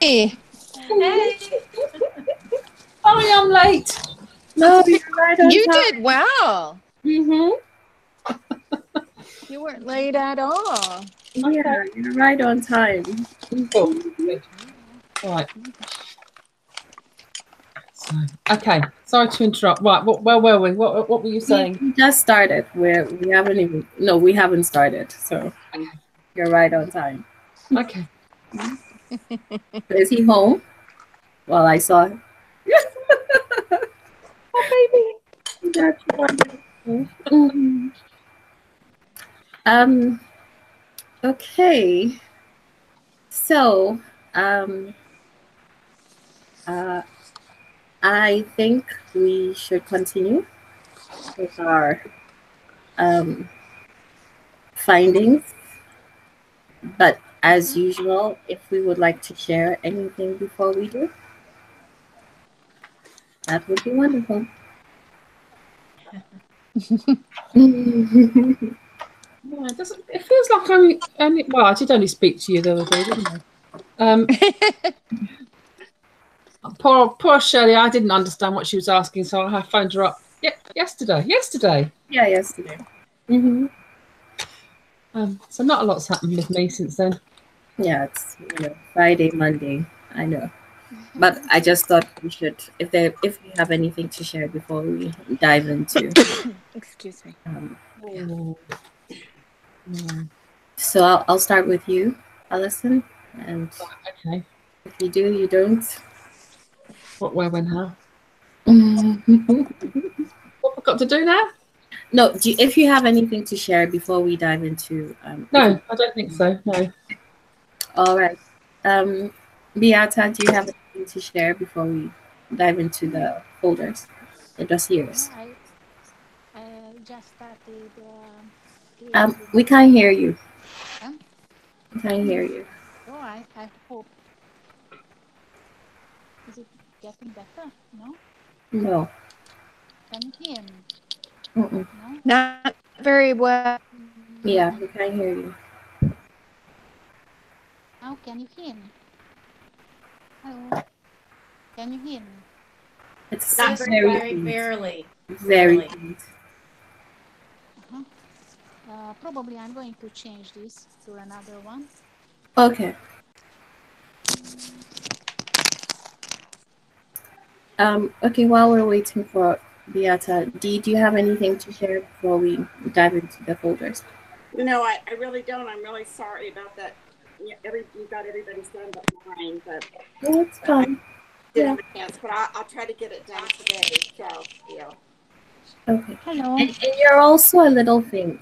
Hey. Sorry, I'm late. No, you're right on You time. did well. Mm-hmm. You weren't late at all. Yeah, you're right on time. Cool. Good. All right. So, okay. Sorry to interrupt. Right. Where were we? What were you saying? We just started. We haven't even. No, we haven't started. So you're right on time. Okay. Is he home? Well, I saw him. Oh, baby. That's wonderful. Mhm. Okay. So, I think we should continue with our findings. But as usual, if we would like to share anything before we do, that would be wonderful. Yeah, it feels like well, I did only speak to you the other day, didn't I? Poor Shirley, I didn't understand what she was asking, so I phoned her up yesterday. Yeah, yesterday. Mm-hmm. So not a lot's happened with me since then. Yeah, it's Friday, Monday. I know, but I just thought we should, if we have anything to share before we dive into. Excuse me. So I'll start with you, Alison, and Okay. if you do, you don't. What, where, when, how? No, What we've got to do now? if you have anything to share before we dive into. No, I don't think so. No. All right. Beata, do you have anything to share before we dive into the folders, the dossiers? I just started. We can't hear you. Huh? We can't hear you. Oh, I hope. Is it getting better? No? No. Can you hear me? Mm-mm. No? Not very well. Yeah, we can't hear you. How can you hear me? Hello? Can you hear me? It's Not very barely. Very Barely. faint. Probably I'm going to change this to another one. Okay. Okay, while we're waiting for Beata, do you have anything to share before we dive into the folders? No, I really don't. I'm really sorry about that. You got everybody's done but mine, but No, it's fine. didn't have a chance. But I'll try to get it done today. So, yeah. Okay. Hello. And you're also a little faint.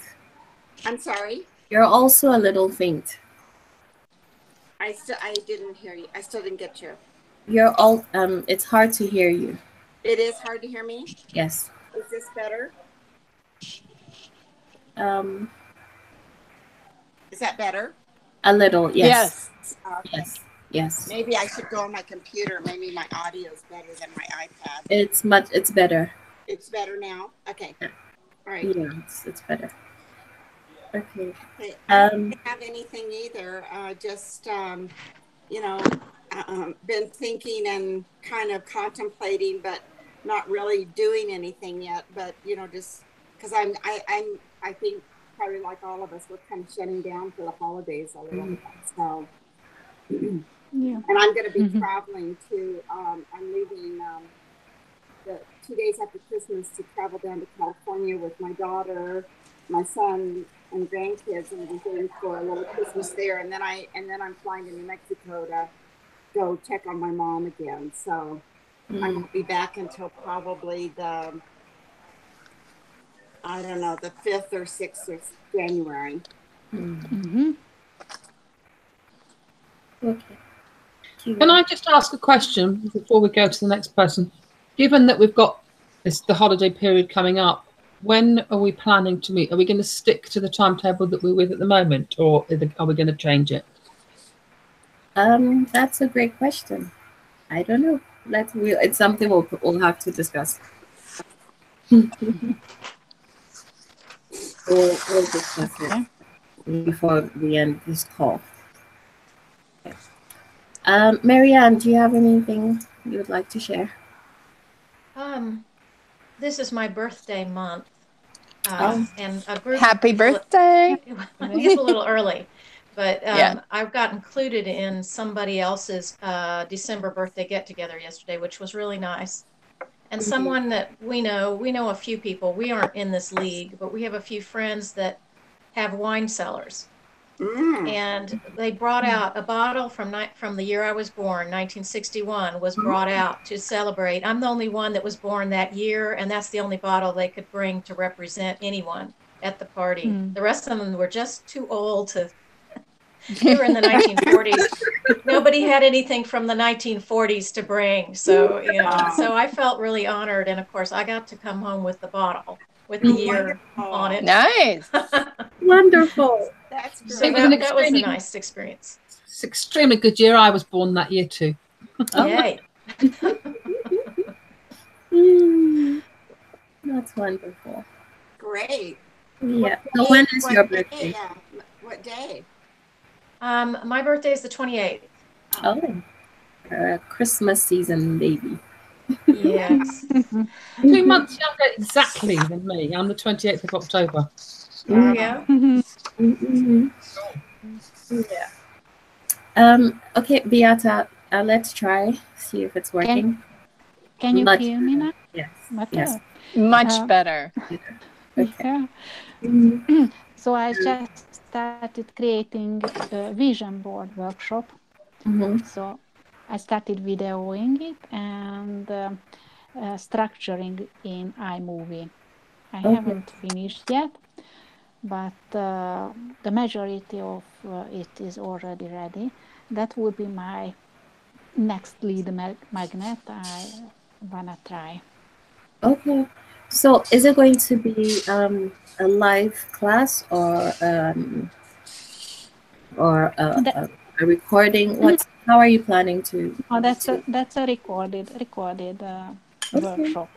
I'm sorry. You're also a little faint. I didn't hear you. I still didn't get you. You're all it's hard to hear you. It is hard to hear me. Yes. Is this better? Is that better? A little, yes. Yes. Yes. Maybe I should go on my computer. Maybe my audio is better than my iPad. It's better. It's better now? Okay. Yeah. All right. Yeah, it's better. Okay. I don't have anything either. Just been thinking and kind of contemplating, but not really doing anything yet. But just because I think probably like all of us, we're kind of shutting down for the holidays a little bit. So, Yeah. and I'm going to be traveling to. I'm leaving the 2 days after Christmas to travel down to California with my daughter, my son, and grandkids, and we're going for a little Christmas there. And then I'm flying to New Mexico to go check on my mom again. So I won't be back until probably the 5th or 6th of January. Okay. Can I just ask a question before we go to the next person? Given that we've got the holiday period coming up, when are we planning to meet? Are we going to stick to the timetable that we're with at the moment, or are we going to change it? That's a great question. I don't know. It's something we'll have to discuss. We'll discuss it before we end this call. Okay. Marianne, do you have anything you would like to share? This is my birthday month, Oh. and a group Happy of people. birthday. I guess a little early, but Yeah. I got included in somebody else's December birthday get together yesterday, which was really nice. And someone that we know a few people. We aren't in this league, but we have a few friends that have wine cellars. And they brought out a bottle from the year I was born, 1961, was brought out to celebrate. I'm the only one that was born that year, and that's the only bottle they could bring to represent anyone at the party. The rest of them were just too old to. They were in the 1940s. Nobody had anything from the 1940s to bring, so so I felt really honored, and of course I got to come home with the bottle with the year on it. Nice. Wonderful. That's great. So that was a nice experience. It's an extremely good year. I was born that year too. Yay. That's wonderful. Great. Yeah. So when is your birthday? Yeah. What day? My birthday is the 28th. Oh, Christmas season, baby. Yes. 2 months younger exactly than me. I'm the 28th of October. Yeah. Yeah. Okay, Beata, let's try. See if it's working. Can you hear me now? Yes. Better? Yes. Much better. Okay. Yeah. So I just started creating a vision board workshop. So I started videoing it and structuring in iMovie. I haven't finished yet, but the majority of it is already ready. That would be my next lead magnet I wanna try. Okay. So is it going to be a live class or a recording? How are you planning to? Oh, that's a recorded workshop.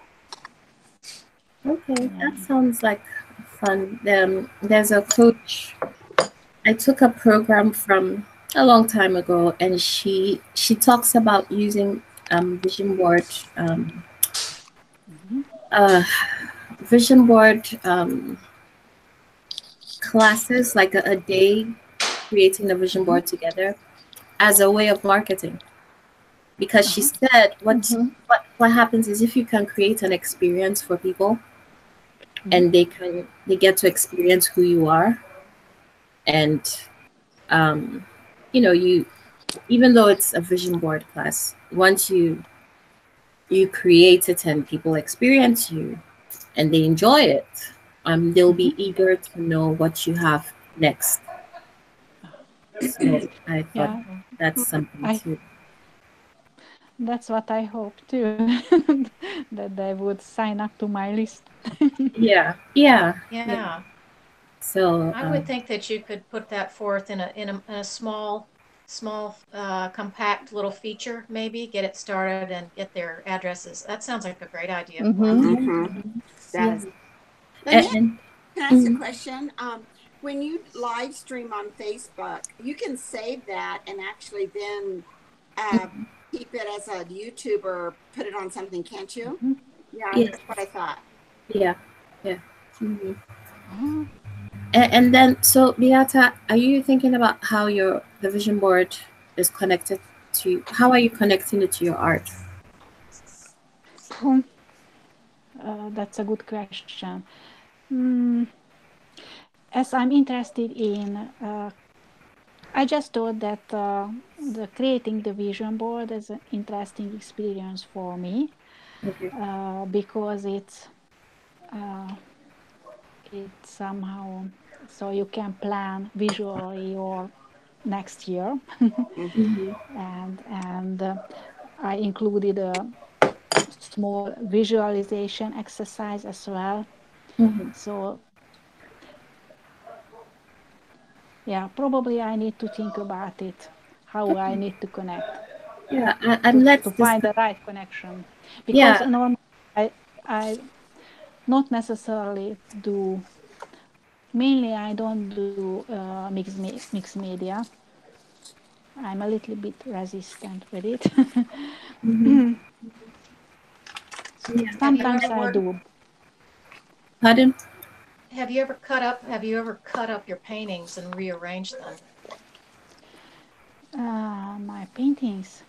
Okay, that sounds like fun. There's a coach. I took a program from a long time ago, and she talks about using vision board classes, like a day creating a vision board together as a way of marketing. Because she said what happens is if you can create an experience for people and they get to experience who you are, and you even though it's a vision board class, once you create it and people experience you and they enjoy it, they'll be eager to know what you have next. So I thought that's something too. That's what I hope too, that they would sign up to my list. Yeah. So I would think that you could put that forth in a small, compact little feature. Maybe get it started and get their addresses. That sounds like a great idea. Can I ask a question? When you live stream on Facebook, you can save that and actually then keep it as a YouTube or put it on something, can't you? Yeah, that's what I thought. Yeah. And then, so Beata, are you thinking about how the vision board is connected to? How are you connecting it to your art? That's a good question. As I'm interested in, I just thought that the creating the vision board is an interesting experience for me, because it's somehow, so you can plan visually your next year. and I included a small visualization exercise as well. So yeah, probably I need to think about it, how I need to connect. To find the right connection. Because normally I not necessarily do, mainly I don't do mixed media. I'm a little bit resistant with it. Yeah. Sometimes I do. Pardon? Have you ever cut up your paintings and rearranged them? My paintings.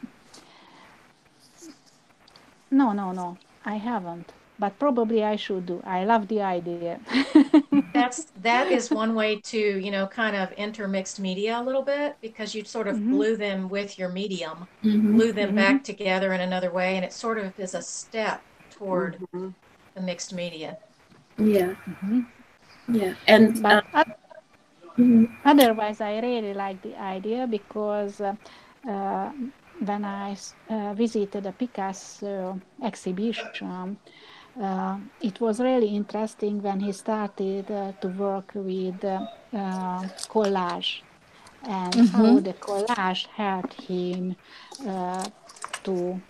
No, I haven't. But probably I should do. I love the idea. That is one way to, you know, kind of intermixed media a little bit, because you sort of glue them with your medium, glue them back together in another way, and it sort of is a step toward the mixed media. Yeah. Yeah. And But otherwise, I really like the idea because when I visited a Picasso exhibition, it was really interesting when he started to work with collage and how the collage helped him to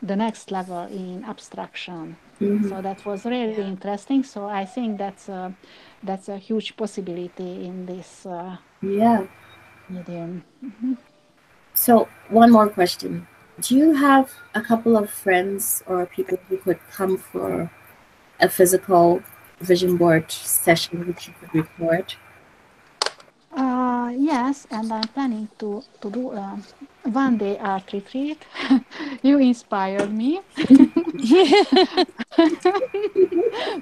the next level in abstraction. So that was really interesting. So I think that's a huge possibility in this medium. So one more question. Do you have a couple of friends or people who could come for a physical vision board session which you could record? Yes, and I'm planning to do a one-day art retreat. You inspired me.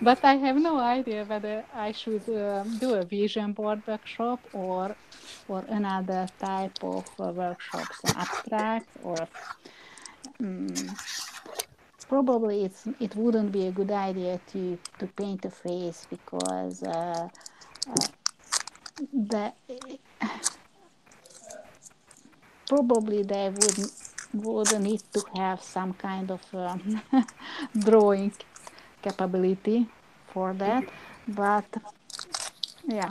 But I have no idea whether I should do a vision board workshop or another type of workshops, an abstract or probably it wouldn't be a good idea to paint a face because the probably they would need to have some kind of drawing capability for that, but yeah.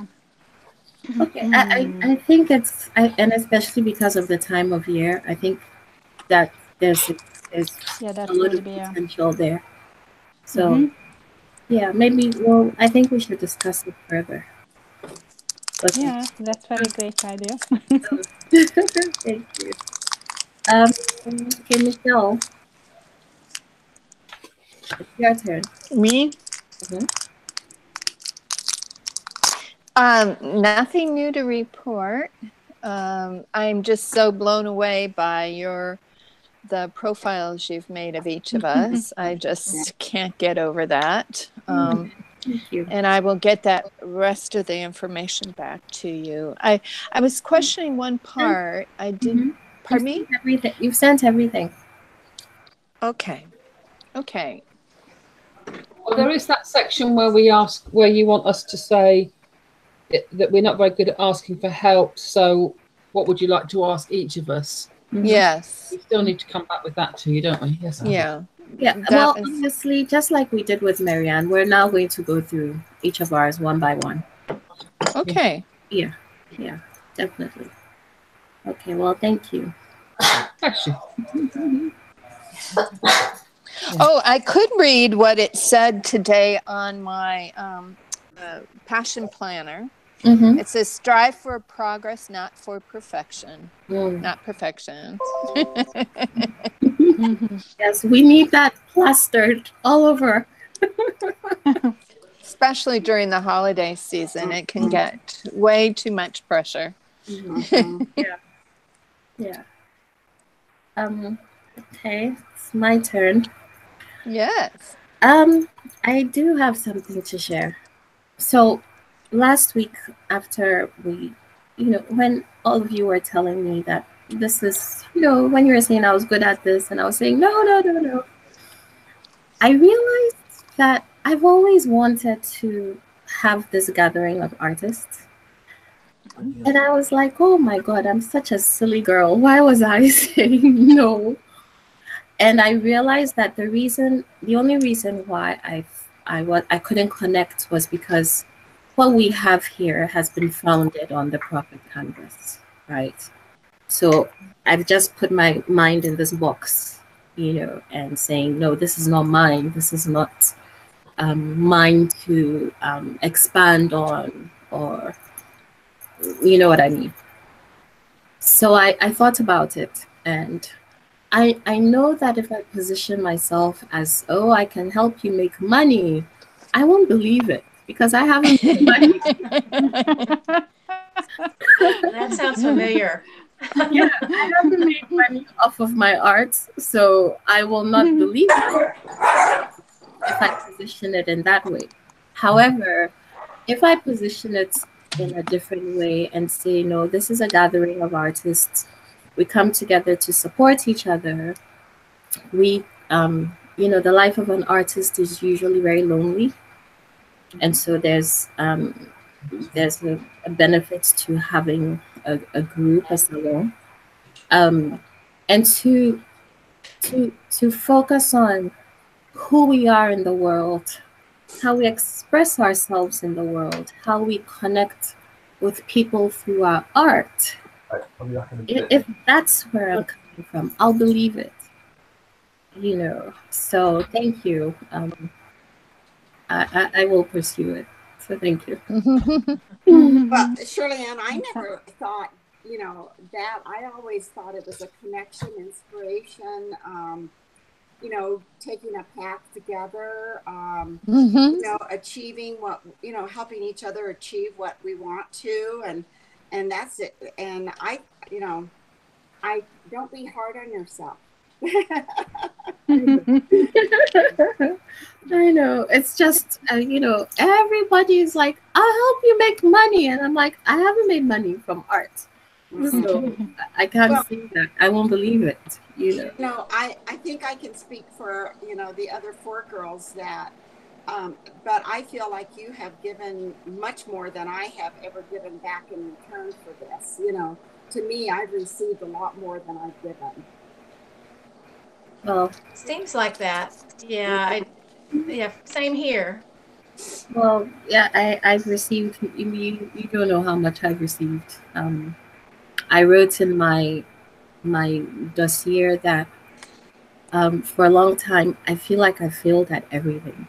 Okay, I think and especially because of the time of year, I think that there's Yeah, a that lot could of be a potential there. So yeah, maybe I think we should discuss it further. Okay. yeah, that's very great idea. Thank you. Okay, Michelle, it's your turn. Me? Mhm. Nothing new to report. I'm just so blown away by the profiles you've made of each of us. I just can't get over that. Thank you. And I will get that rest of the information back to you. I was questioning one part. I didn't. Pardon me? Everything. You've sent everything. Okay. Well, there is that section where where you want us to say that we're not very good at asking for help. So what would you like to ask each of us? Yes. We still need to come back with that too, don't we? Yes. Yeah. Yeah. Well, obviously, just like we did with Marianne, we're now going to go through each of ours one by one. Okay. Yeah, definitely. Okay, well, thank you. Bless you. Oh, I could read what it said today on my passion planner. It says, strive for progress, not for perfection. Not perfection. Yes, we need that plastered all over. Especially during the holiday season, it can get way too much pressure. Yeah. Okay, it's my turn. Yes. I do have something to share. So last week, after when all of you were telling me that this is, when you were saying I was good at this and I was saying, no, I realized that I've always wanted to have this gathering of artists. And I was like, oh my God, I'm such a silly girl. Why was I saying no? And I realized that the only reason why I couldn't connect was because what we have here has been founded on the Prophet canvas, right? So I've just put my mind in this box, and saying, no, this is not mine. This is not mine to expand on, or you know what I mean. So I thought about it, and I know that if I position myself as, oh, I can help you make money, I won't believe it because I haven't made money. That sounds familiar. Yeah, I haven't made money off of my art, so I will not believe it if I position it in that way. However, if I position it in a different way and say, no, this is a gathering of artists, we come together to support each other. We, the life of an artist is usually very lonely, and so there's a benefit to having a group, a salon, and to focus on who we are in the world, how we express ourselves in the world, how we connect with people through our art. If that's where I'm coming from, I'll believe it. So thank you. I will pursue it. So thank you. Well, Shirley Ann, I never thought, that. I always thought it was a connection, inspiration, taking a path together, achieving what, helping each other achieve what we want to. And that's it. And I don't be hard on yourself. I know. It's just, everybody's like, I'll help you make money. And I'm like, I haven't made money from art. So I can't see that. I won't believe it. I think I can speak for, the other 4 girls that, but I feel like you have given much more than I have ever given back in return for this. To me, I've received a lot more than I've given. Well, seems like that. Yeah, same here. Well, yeah, I've received, you don't know how much I've received. I wrote in my dossier that for a long time, I feel like I failed at everything.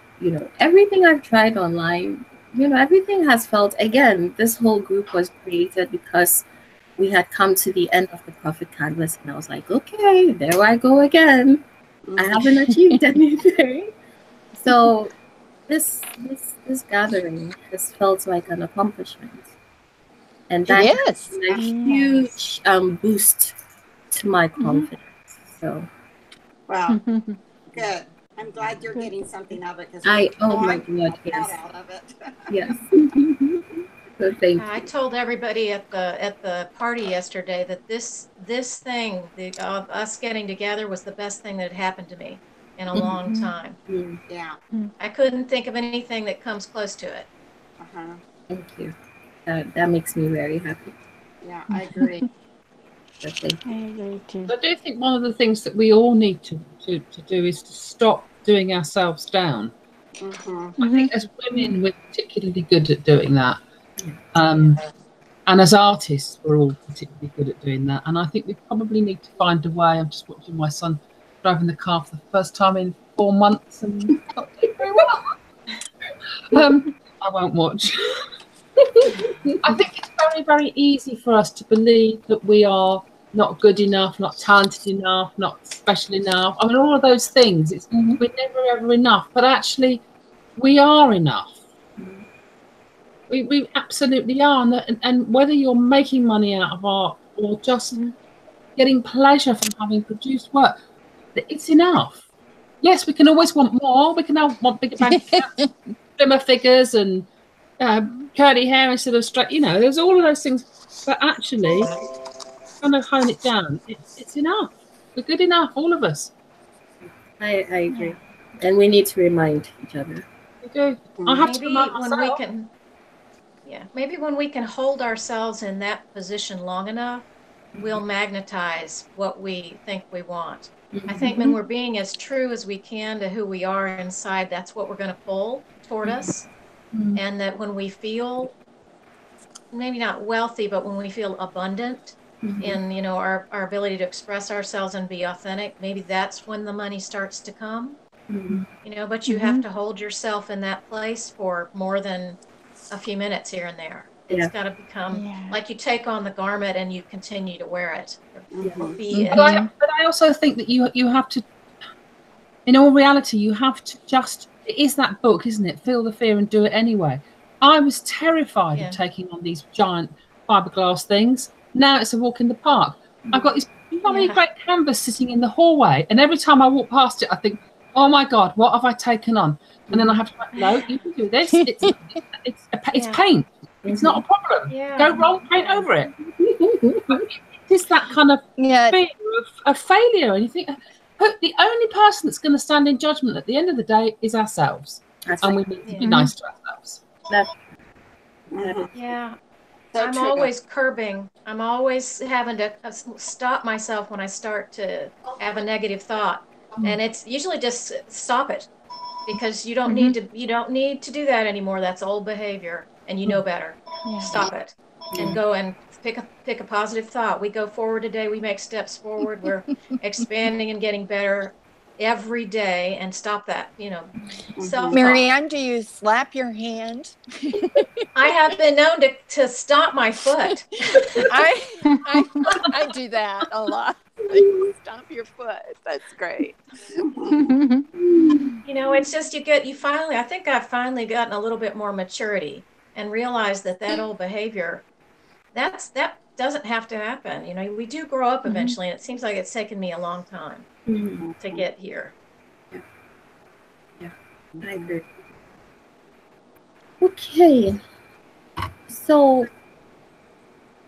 Everything I've tried online, everything has felt, again, this whole group was created because we had come to the end of the Profit Canvas, and I was like, okay, there I go again. I haven't achieved anything. So this gathering has felt like an accomplishment, and that is a huge boost to my confidence. So, wow, good. I'm glad you're getting something out of it because oh my God, yes, out of it. Yes. So thank you. I told everybody at the party yesterday that this thing, us getting together, was the best thing that had happened to me in a long time. Yeah. I couldn't think of anything that comes close to it. Thank you. That makes me very happy. Yeah, I agree. So thank you. I agree too. I do think one of the things that we all need to do is to stop doing ourselves down. I think as women, we're particularly good at doing that. And as artists, we're all particularly good at doing that. And I think we probably need to find a way. I'm just watching my son driving the car for the first time in 4 months and not doing very well. I won't watch. I think it's very, very easy for us to believe that we are not good enough, not talented enough, not special enough. I mean, all of those things. We're never ever enough, but actually, we are enough. We absolutely are, and whether you're making money out of art or just getting pleasure from having produced work, it's enough. Yes, we can always want more. We can want bigger bank accounts, slimmer figures, and curly hair instead of straight. There's all of those things, but actually, kind of hone it down. It's enough. We're good enough, all of us. I agree, and we need to remind each other. We do. I have to remind myself. Maybe when we can hold ourselves in that position long enough, we'll magnetize what we think we want. I think when we're being as true as we can to who we are inside, that's what we're going to pull toward us. And that when we feel, maybe not wealthy, but when we feel abundant in, our ability to express ourselves and be authentic, maybe that's when the money starts to come. But you have to hold yourself in that place for more than a few minutes here and there. It's got to become like you take on the garment and you continue to wear it. Be it. But I also think that you have to, in all reality, you have to just, it is that book, isn't it? Feel the fear and do it anyway. I was terrified of taking on these giant fiberglass things. Now it's a walk in the park. I've got this bloody great canvas sitting in the hallway, and every time I walk past it, I think, oh my God, what have I taken on? And then I have to like, no, you can do this. It's paint. It's not a problem. Go wrong, paint over it. It's that kind of fear of failure. And you think, the only person that's going to stand in judgment at the end of the day is ourselves. And we need to be nice to ourselves. I'm always curbing. I'm always having to stop myself when I start to have a negative thought. And it's usually just stop it, because you don't need to do that anymore. That's old behavior, and you know better. Stop it and go and pick a positive thought. We go forward today. We make steps forward. We're expanding and getting better every day, and stop that, self-talk. Marianne, do you slap your hand? I have been known to stomp my foot. I do that a lot. Stomp your foot. That's great. It's just I think I've finally gotten a little bit more maturity and realized that old behavior, that doesn't have to happen. We do grow up eventually, and it seems like it's taken me a long time to get here. Yeah, I agree. Okay. So,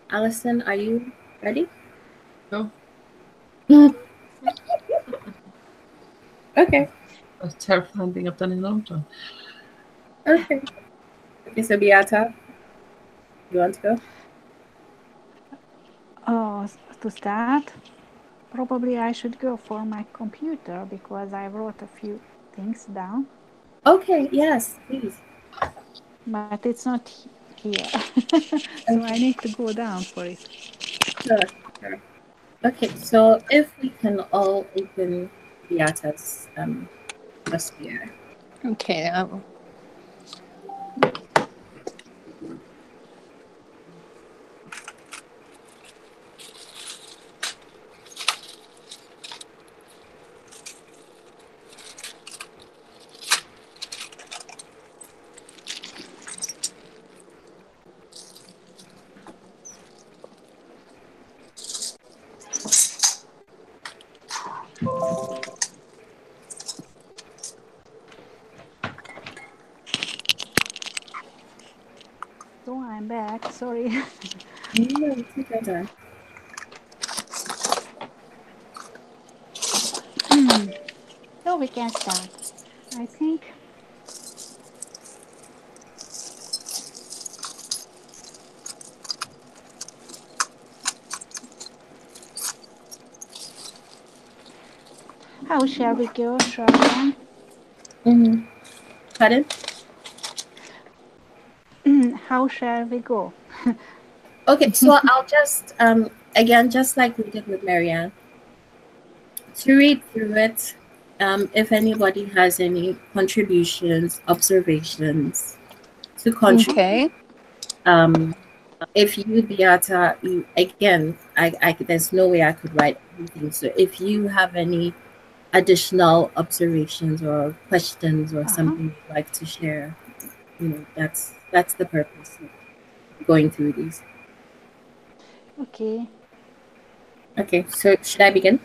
Allison, are you ready? No. Okay. That's a terrifying thing I've done in a long time. Okay. Okay, so Beata, you want to go? To start, probably I should go for my computer because I wrote a few things down. Okay, yes, please. But it's not here. So I need to go down for it. Sure. Okay, so if we can all open Beata's dossier. Okay. So I'm back. Sorry. No, take your time. So we can start, I think. How shall we go, Sharon? Pardon? How shall we go? Okay, so I'll just, again, just like we did with Marianne, to read through it, if anybody has any contributions, observations to contribute. Okay. If you, Beata, again, there's no way I could write everything. So if you have any additional observations or questions or something you'd like to share, that's the purpose of going through these. Okay. Okay, so should I begin?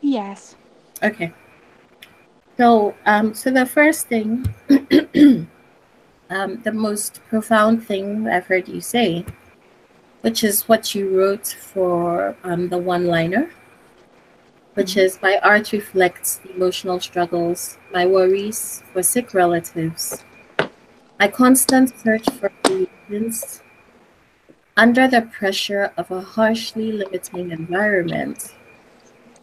Yes. Okay. So, so the first thing, the most profound thing I've heard you say, which is what you wrote for the one-liner, which is, my art reflects the emotional struggles, my worries for sick relatives, my constant search for reasons under the pressure of a harshly limiting environment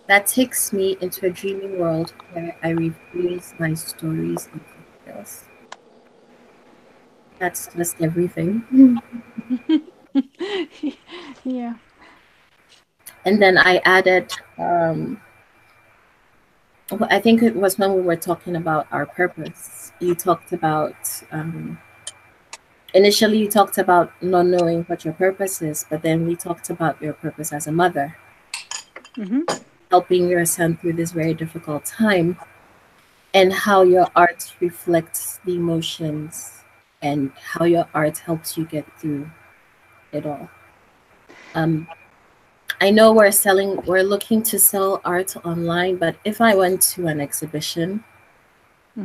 that takes me into a dreaming world where I rephrase my stories and details. That's just everything. Yeah. And then I added, I think it was when we were talking about our purpose. You talked about initially you talked about not knowing what your purpose is, but then we talked about your purpose as a mother, helping your son through this very difficult time, and how your art reflects the emotions and how your art helps you get through it all. I know we're looking to sell art online, but if I went to an exhibition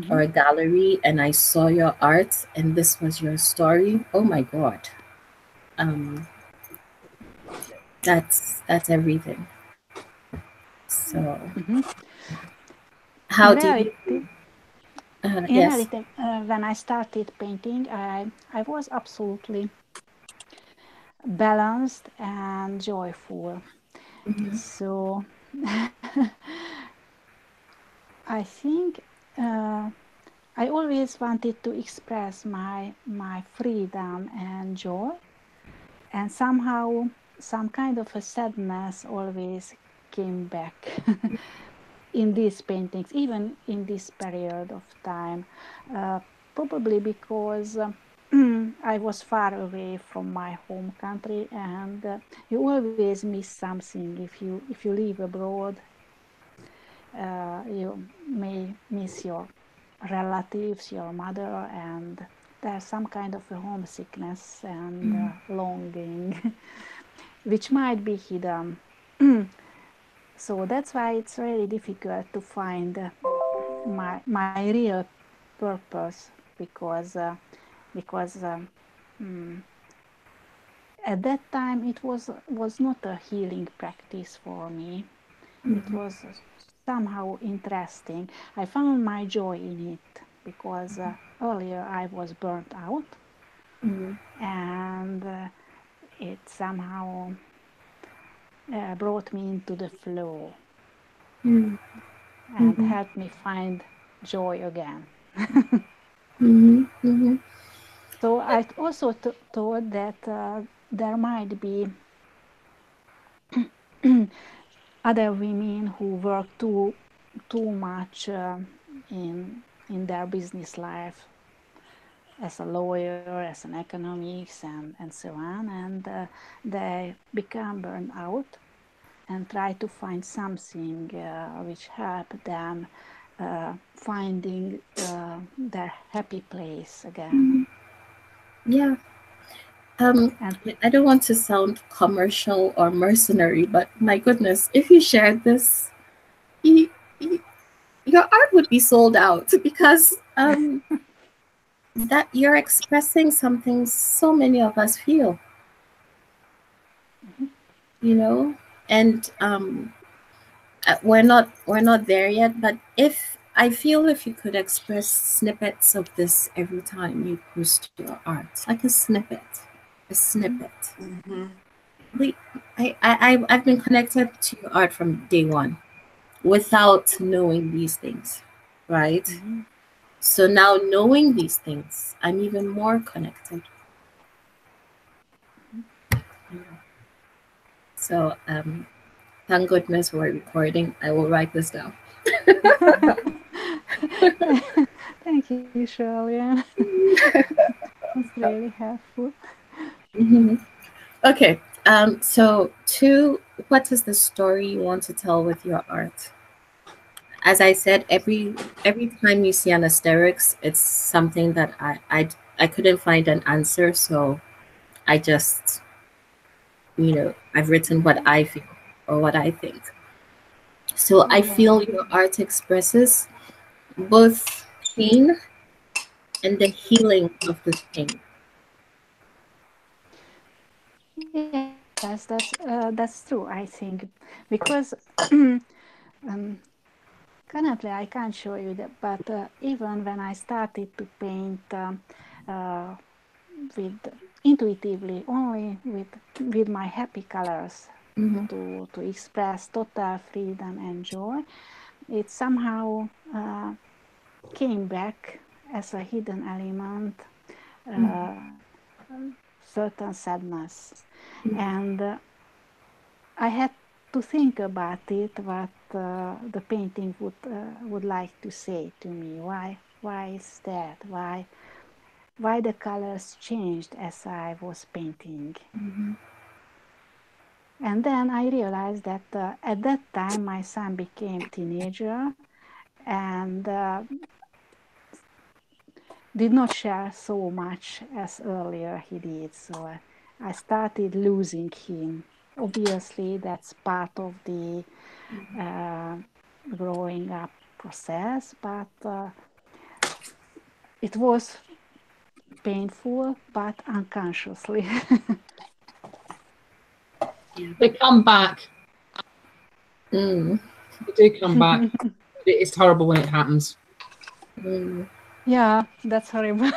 or a gallery and I saw your art and this was your story, oh my God. That's everything. So how do you in yes. reality, when I started painting, I was absolutely balanced and joyful. So I think I always wanted to express my freedom and joy, and somehow some kind of a sadness always came back in these paintings, even in this period of time, probably because I was far away from my home country, and you always miss something if you live abroad. You may miss your relatives, your mother, and there's some kind of a homesickness and longing, which might be hidden. So that's why it's really difficult to find my real purpose, because at that time it was not a healing practice for me. It was somehow interesting. I found my joy in it because earlier I was burnt out, and it somehow brought me into the flow and helped me find joy again. So I also thought that there might be other women who work too much in their business life, as a lawyer, as an economics, and so on, and they become burned out and try to find something which help them finding their happy place again. Yeah. I don't want to sound commercial or mercenary, but my goodness, if you shared this, your art would be sold out, because that you're expressing something so many of us feel, you know, and we're not there yet. But if I feel if you could express snippets of this every time you post your art, like a snippet. I've been connected to your art from day one without knowing these things, right? So now knowing these things, I'm even more connected. So thank goodness we're recording. I will write this down. Thank you, Shirley. It's really helpful. Okay. So what is the story you want to tell with your art? As I said, every time you see an asterix, it's something that I couldn't find an answer, so I just, I've written what I feel or what I think. So I feel your art expresses both pain and the healing of this pain. Yes, that's true, I think, because currently I can't show you that, but even when I started to paint with intuitively, only with my happy colors, to express total freedom and joy, it somehow came back as a hidden element, certain sadness, and I had to think about it, what the painting would like to say to me. Why is that? Why why the colors changed as I was painting. And then I realized that at that time my son became teenager and did not share so much as earlier he did. So I started losing him. Obviously, that's part of the growing up process, but it was painful, but unconsciously. They come back. They do come back. It's horrible when it happens. Yeah, that's horrible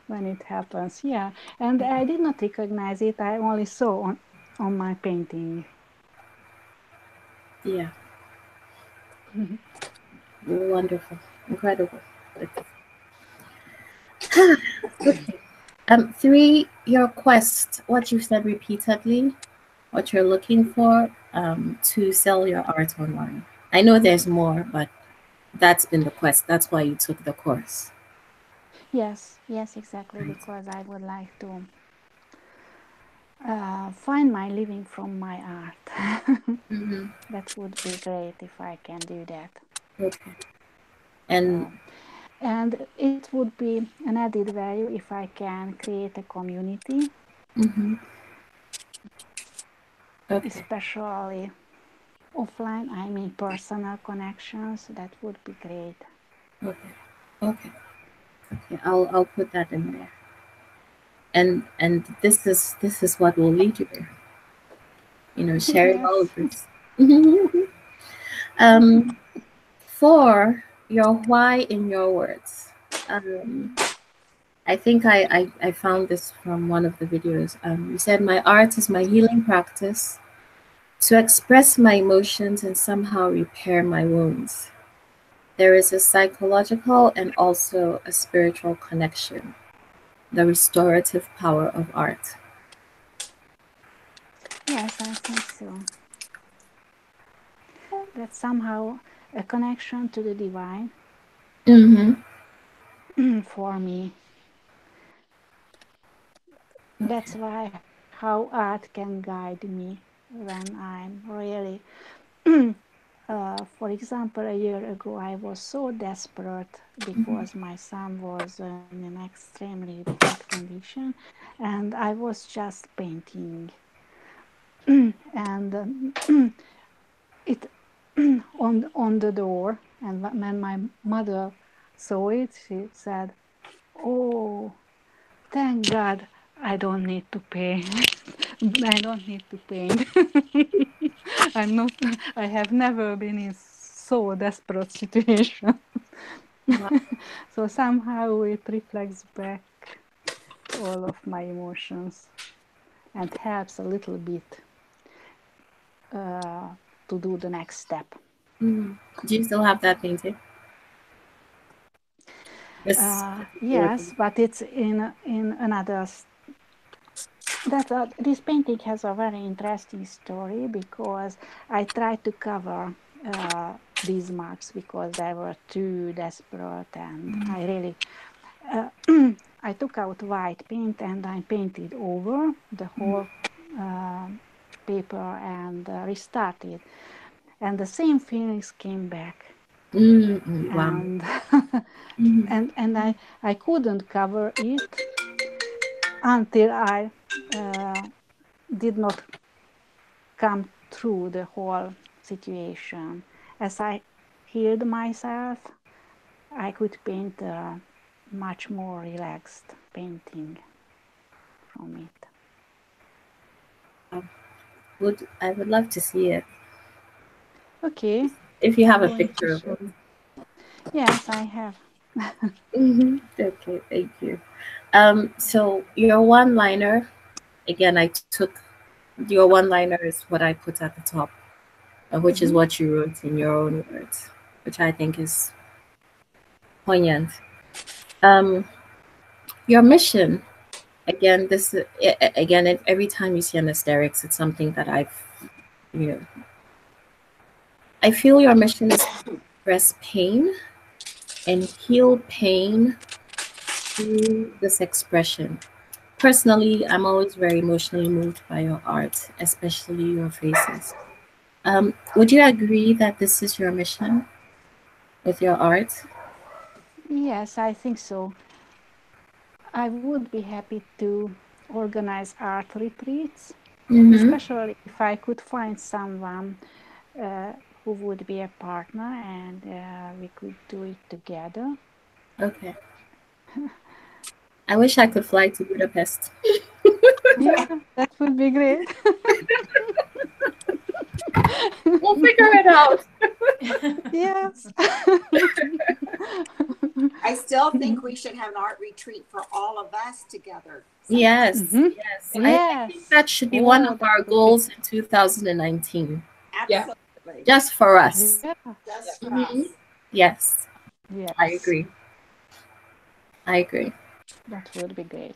when it happens. Yeah, and I did not recognize it. I only saw on my painting. Yeah. Wonderful. Incredible. Okay. 3, your quest, what you've said repeatedly, what you're looking for to sell your art online. I know there's more, but that's been the quest. That's why you took the course. Yes, exactly, because I would like to find my living from my art. That would be great if I can do that. Okay. And it would be an added value if I can create a community, especially offline, I mean personal connections. That would be great. Okay. I'll put that in there. And this is what will lead you there. You know, sharing all of this. 4, your why in your words. I think I found this from one of the videos. You said, my art is my healing practice to express my emotions and somehow repair my wounds. There is a psychological and also a spiritual connection, the restorative power of art. Yes, I think so. That's somehow a connection to the divine for me. That's why how art can guide me when I'm really for example, a year ago I was so desperate because my son was in an extremely bad condition and I was just painting and it on the door, and when my mother saw it she said, "Oh, thank God I don't need to paint." I don't need to paint. I have never been in so desperate situation. So somehow it reflects back all of my emotions and helps a little bit to do the next step. Do you still have that painting? Yes, but it's in another. This painting has a very interesting story because I tried to cover these marks because they were too desperate, and I really I took out white paint and I painted over the whole paper and restarted, and the same feelings came back. Wow. And I couldn't cover it until I did not come through the whole situation. As I healed myself, I could paint a much more relaxed painting from it. I would love to see it. Okay. If you have a picture of it. Yes, I have. Okay, thank you. So your one-liner, again, I took your one-liner is what I put at the top, which is what you wrote in your own words, which I think is poignant. Your mission, again, every time you see an aesthetics, it's something that I feel your mission is to express pain and heal pain through this expression. Personally, I'm always very emotionally moved by your art, especially your faces. Would you agree that this is your mission with your art? Yes, I think so. I would be happy to organize art retreats, especially if I could find someone uh, who would be a partner and we could do it together. Okay. I wish I could fly to Budapest. Yeah, that would be great. We'll figure it out. Yes. I still think we should have an art retreat for all of us together. Yes, Mhm. yes. Yes. I think that should be one of that our would be- goals in 2019. Absolutely. Just for us. Yeah. Just for us. Yes, Yes. I agree. I agree. That would be great.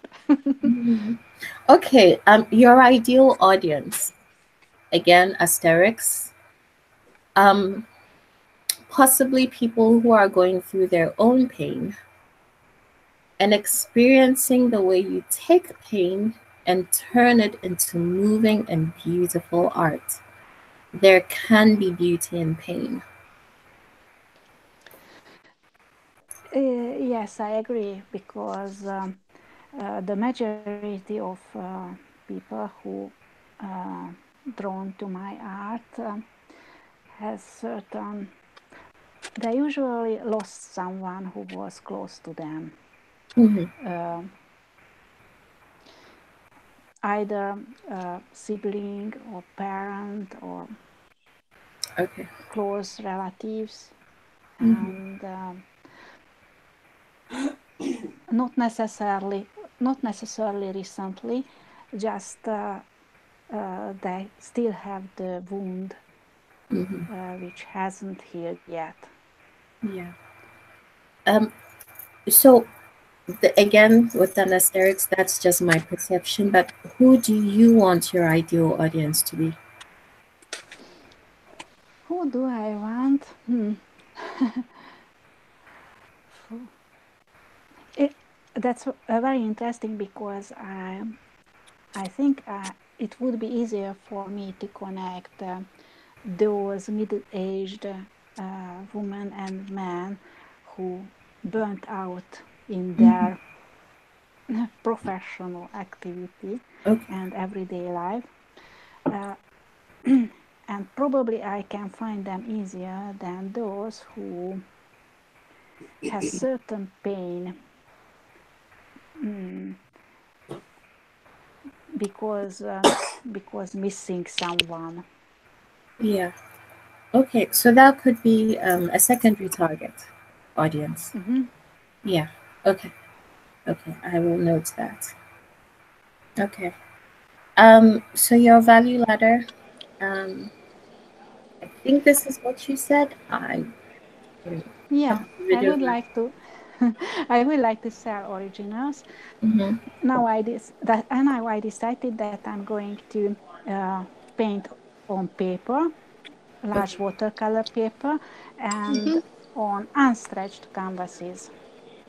Okay, your ideal audience. Again, asterisks. Possibly people who are going through their own pain and experiencing the way you take pain and turn it into moving and beautiful art. There can be beauty in pain. Yes, I agree, because the majority of people who drawn to my art has certain. They usually lost someone who was close to them. Either a sibling or parent or close relatives, and not necessarily recently, just they still have the wound which hasn't healed yet. Yeah. So again, with an asterisk, that's just my perception. But who do you want your ideal audience to be? Who do I want? That's very interesting, because I think it would be easier for me to connect those middle-aged women and men who burnt out in their professional activity and everyday life. And probably I can find them easier than those who has certain pain because missing someone. Yeah. Okay, so that could be a secondary target audience. Yeah. Okay. Okay, I will note that. Okay. So your value ladder, I think this is what you said. Yeah, I would like to. I would like to sell originals. Now I decided that I'm going to paint on paper, large watercolor paper, and on unstretched canvases,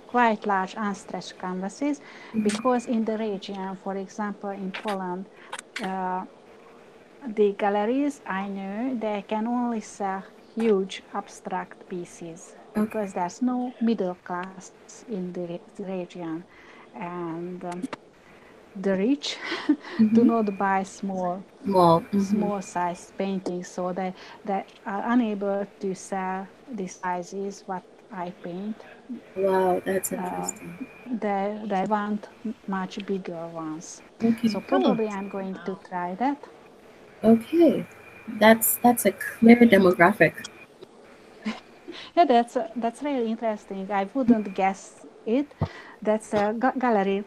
quite large unstretched canvases, because in the region, for example, in Poland, the galleries I know, they can only sell huge abstract pieces because there's no middle class in the region, and the rich do not buy small size paintings, so they are unable to sell the sizes what I paint. Wow, that's interesting. They want much bigger ones. Okay. So probably I'm going to try that. Okay, that's a clear demographic. Yeah, that's really interesting. I wouldn't guess it. That's a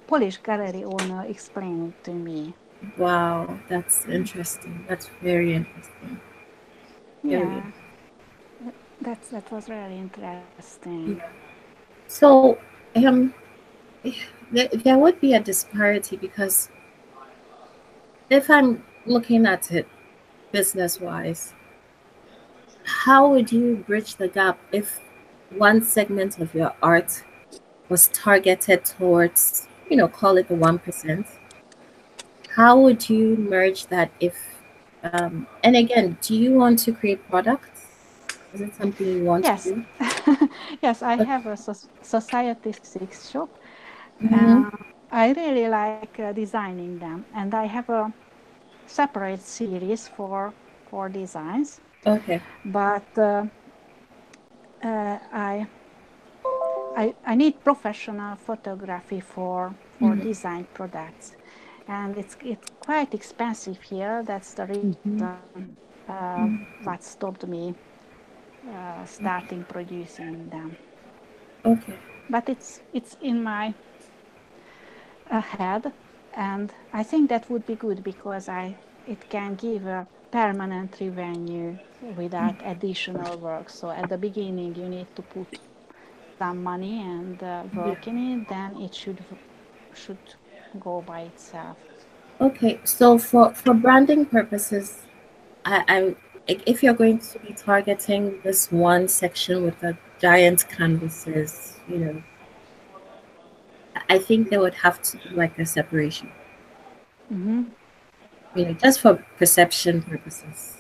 Polish gallery owner explained to me. Wow, that's interesting. That's very interesting. Yeah, that was really interesting. Yeah. So, there would be a disparity, because if I'm looking at it business-wise, how would you bridge the gap if one segment of your art was targeted towards, call it the 1%, how would you merge that if, and again, do you want to create products? Is it something you want Yes. to do? Yes, I have a Society 6 shop. Mm-hmm. I really like designing them, and I have a separate series for designs. Okay. But I need professional photography for design products, and it's quite expensive here. That's the reason what stopped me starting producing them. Okay. But it's in my head, and I think that would be good because it can give a permanent revenue without additional work. So at the beginning you need to put some money and work in it, then it should go by itself. Okay. So for branding purposes, I if you're going to be targeting this one section with the giant canvases, I think there would have to be like a separation. Just for perception purposes.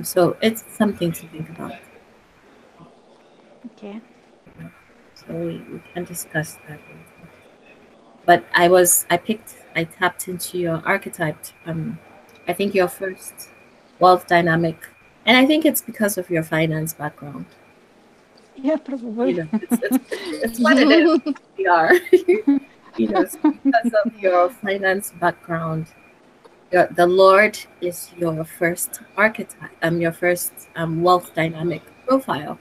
So it's something to think about. Okay. So we can discuss that later. But I tapped into your archetype. I think your first wealth dynamic, and I think it's because of your finance background. Yeah, probably. It's what it is. We are, it's because of your finance background. The Lord is your first archetype, your first wealth dynamic profile.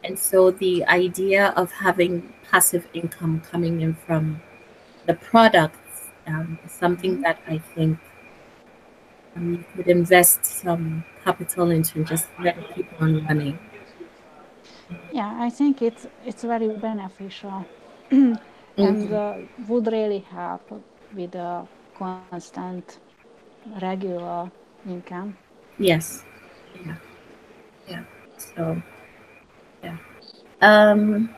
And so the idea of having passive income coming in from the products is something that I think you could invest some capital into and just let it keep on running. Yeah, I think it's very beneficial and would really help with a constant, regular income. Yes. Yeah. Yeah. So yeah. Um.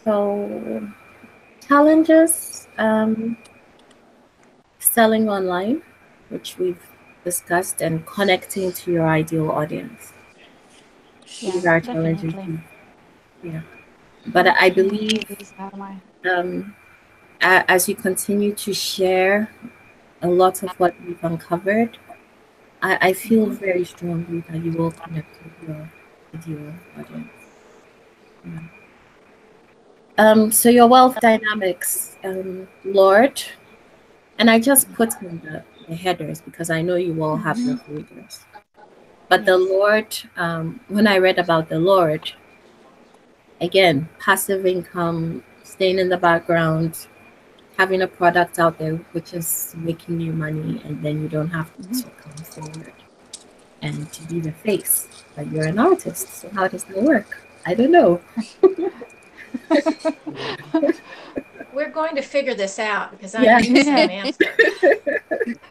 So challenges. Selling online, which we've discussed, and connecting to your ideal audience. These Yeah, are challenges. definitely. Yeah. But I believe These are my... as you continue to share a lot of what we've uncovered, I feel very strongly that you will connect with your ideal audience. Yeah. So your wealth dynamics, Lord, and I just put in the headers because I know you will have your folders. But the Lord, when I read about the Lord, again, passive income, staying in the background, having a product out there which is making you money, and then you don't have to come forward and to be the face, but you're an artist. So how does that work? I don't know. We're going to figure this out because I need some answers.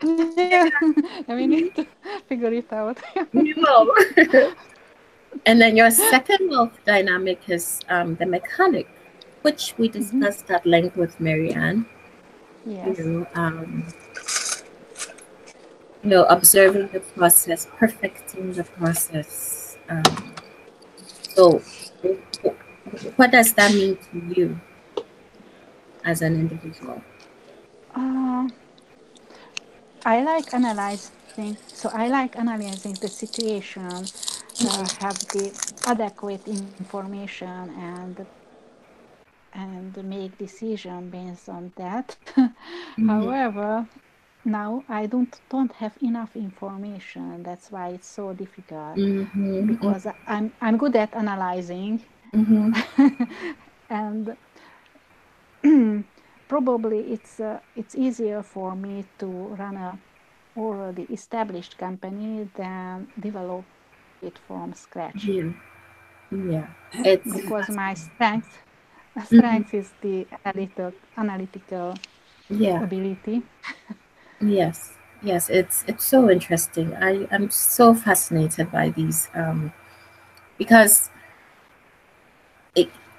Yeah, we need to figure it out. You will. And then your second wealth dynamic is the mechanic, which we discussed at length with Marianne. Yes. Observing the process, perfecting the process. So, what does that mean to you as an individual? I like analyzing. So I like analyzing the situation, have the adequate information, and make decision based on that. However, now I don't have enough information. That's why it's so difficult, because I'm good at analyzing, and probably it's easier for me to run a already established company than develop it from scratch. Yeah. Because my strength is the analytical ability. Yes. It's so interesting. I am so fascinated by these because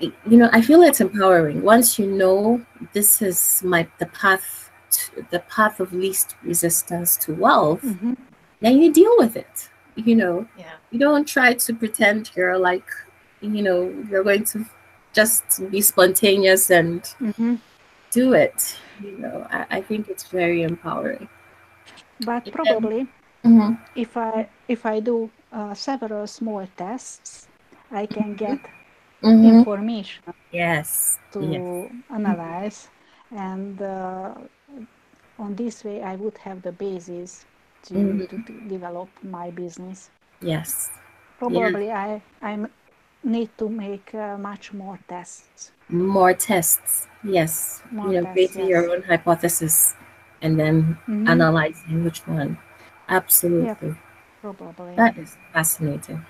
you know, I feel it's empowering. Once you know this is the path of least resistance to wealth, then you deal with it. You know, you don't try to pretend you're like, you know, you're going to just be spontaneous and do it. You know, I think it's very empowering. But probably, if I do several small tests, I can get information to analyze, and on this way I would have the basis to develop my business. Yes. Probably I need to make much more tests. More tests, yes. More you know, tests, creating your own hypothesis and then analyzing which one. Absolutely. Yep, probably. That is fascinating.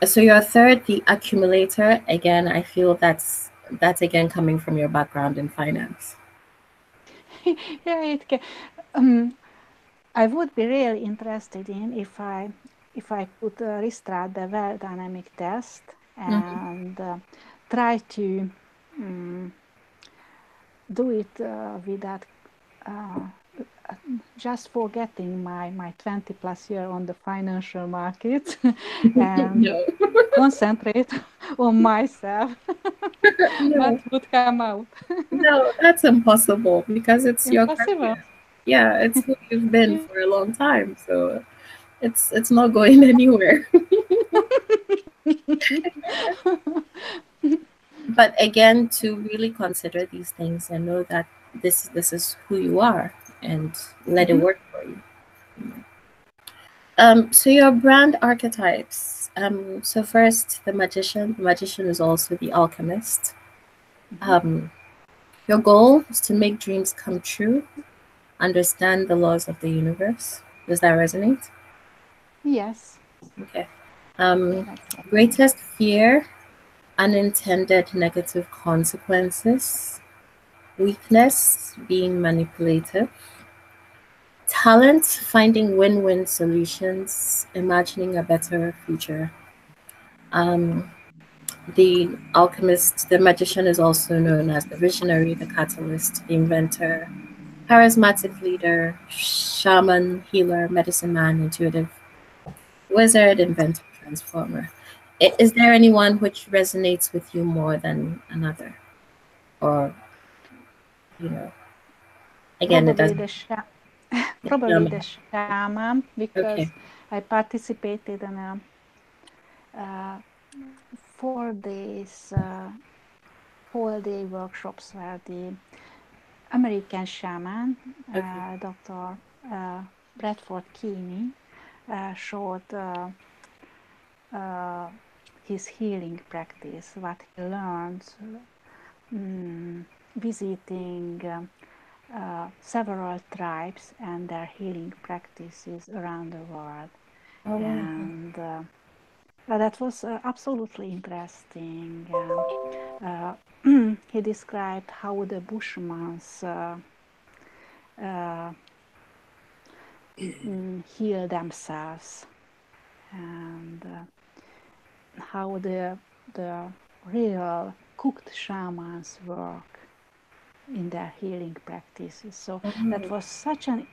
So your third, the accumulator, again, I feel that's again coming from your background in finance. Yeah, it can. I would be really interested in if I could restart the well dynamic test and try to do it without just forgetting my 20 plus year on the financial market and concentrate on myself. What would come out? No, that's impossible because it's impossible. Your career. Yeah, it's who you've been for a long time, so it's not going anywhere. But again, to really consider these things and know that this is who you are and let it work for you. So your brand archetypes. So first, the magician. The magician is also the alchemist. Your goal is to make dreams come true, understand the laws of the universe. Does that resonate? Yes. Okay. Greatest fear, unintended negative consequences. Weakness, being manipulative. Talent, finding win-win solutions, imagining a better future. The alchemist, the magician, is also known as the visionary, the catalyst, the inventor, charismatic leader, shaman, healer, medicine man, intuitive, wizard, inventor, transformer. Is there anyone which resonates with you more than another? Or, you know, again, probably the shaman, because I participated in a 4 days whole day workshops where the American shaman, Dr. Bradford Keeney, showed his healing practice, what he learned visiting several tribes and their healing practices around the world. And that was absolutely interesting. He described how the Bushmans heal themselves, and how the real cooked shamans work in their healing practices. So that was such an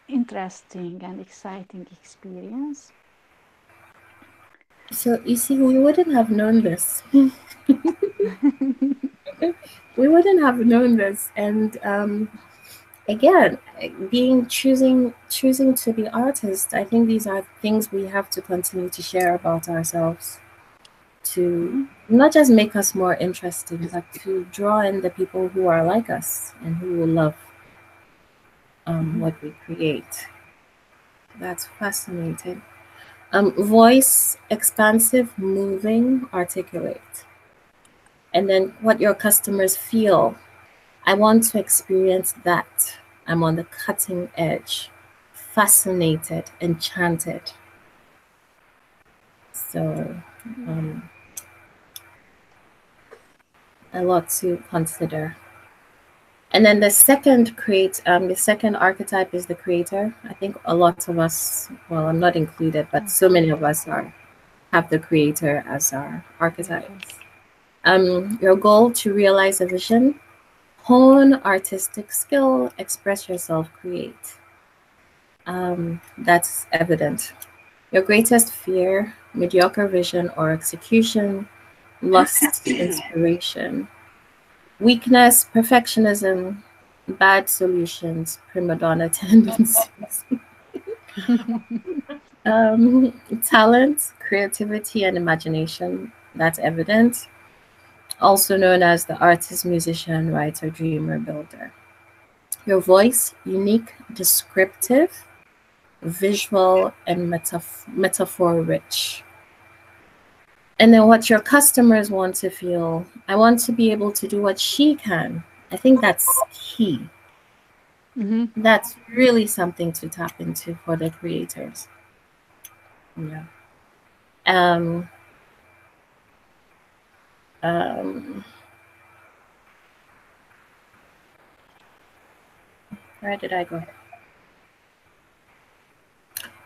interesting and exciting experience. So you see, we wouldn't have known this. We wouldn't have known this. And again, choosing to be artists, I think these are things we have to continue to share about ourselves, to not just make us more interesting, but to draw in the people who are like us and who will love what we create. That's fascinating. Voice, expansive, moving, articulate. And then what your customers feel. I want to experience that. I'm on the cutting edge, fascinated, enchanted. So a lot to consider. And then the second archetype is the creator. I think a lot of us, well, I'm not included, but so many of us are have the creator as our archetype. Your goal to realize a vision, hone artistic skill, express yourself, create. That's evident. Your greatest fear, mediocre vision or execution, lost inspiration. Weakness, perfectionism, bad solutions, prima donna tendencies. Talent, creativity, and imagination. That's evident. Also known as the artist, musician, writer, dreamer, builder. Your voice, unique, descriptive, visual, and metaphor rich. And then what your customers want to feel. I want to be able to do what she can. I think that's key. That's really something to tap into for the creators. Yeah. Where did I go?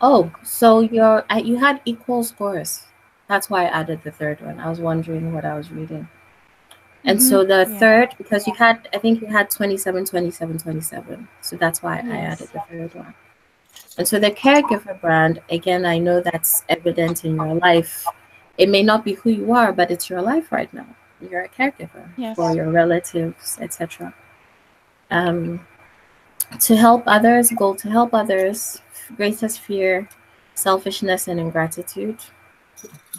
Oh, so you had equal scores. That's why I added the third one. I was wondering what I was reading. And so the third, because I think you had 27, 27, 27. So that's why I added the third one. And so the caregiver brand, again, I know that's evident in your life. It may not be who you are, but it's your life right now. You're a caregiver for your relatives, etc. To help others, goal to help others, greatest fear, selfishness and ingratitude,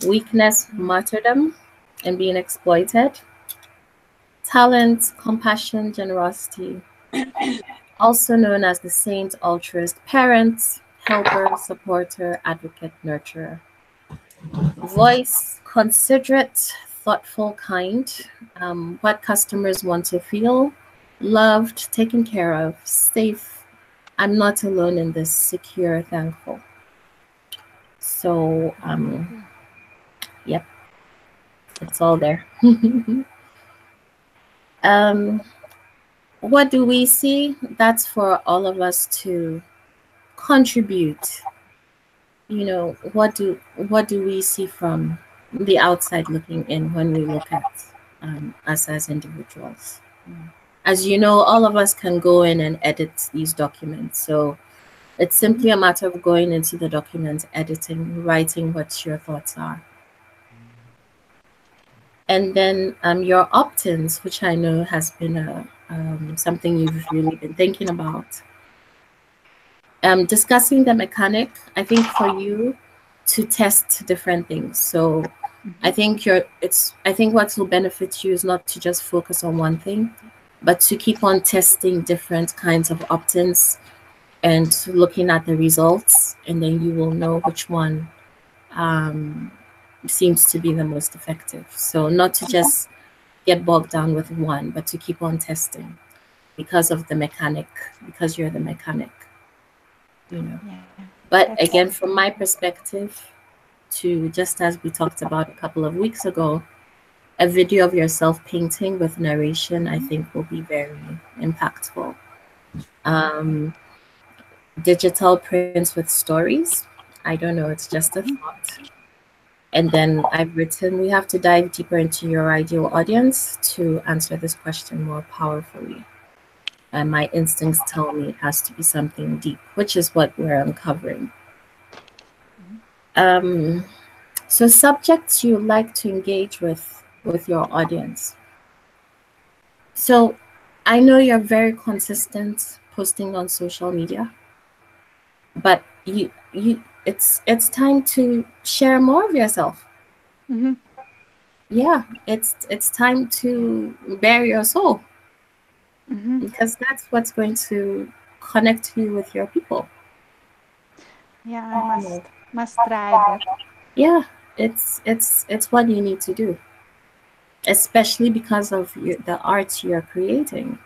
weakness, martyrdom, and being exploited, talent, compassion, generosity, also known as the saint, altruist, parent, helper, supporter, advocate, nurturer. Voice, considerate, thoughtful, kind, what customers want to feel, loved, taken care of, safe, I'm not alone in this, secure, thankful. So, yep, it's all there. What do we see? That's for all of us to contribute. You know, what do we see from the outside looking in when we look at us as individuals? As you know, all of us can go in and edit these documents. So it's simply a matter of going into the document, editing, writing what your thoughts are. And then your opt-ins, which I know has been something you've really been thinking about. Discussing the mechanic, I think for you to test different things. So I think what will benefit you is not to just focus on one thing, but to keep on testing different kinds of opt-ins and looking at the results, and then you will know which one seems to be the most effective. So not to just get bogged down with one, but to keep on testing because of the mechanic, because you're the mechanic, you know. But again, from my perspective, to just as we talked about a couple of weeks ago, a video of yourself painting with narration, I think will be very impactful. Digital prints with stories, I don't know, it's just a thought. And then I've written, we have to dive deeper into your ideal audience to answer this question more powerfully. And my instincts tell me it has to be something deep, which is what we're uncovering. So subjects you like to engage with your audience. So I know you're very consistent posting on social media, but it's time to share more of yourself. Yeah, it's time to bare your soul, because that's what's going to connect you with your people. Yeah, I must try that. Yeah, it's what you need to do, especially because of the art you're creating.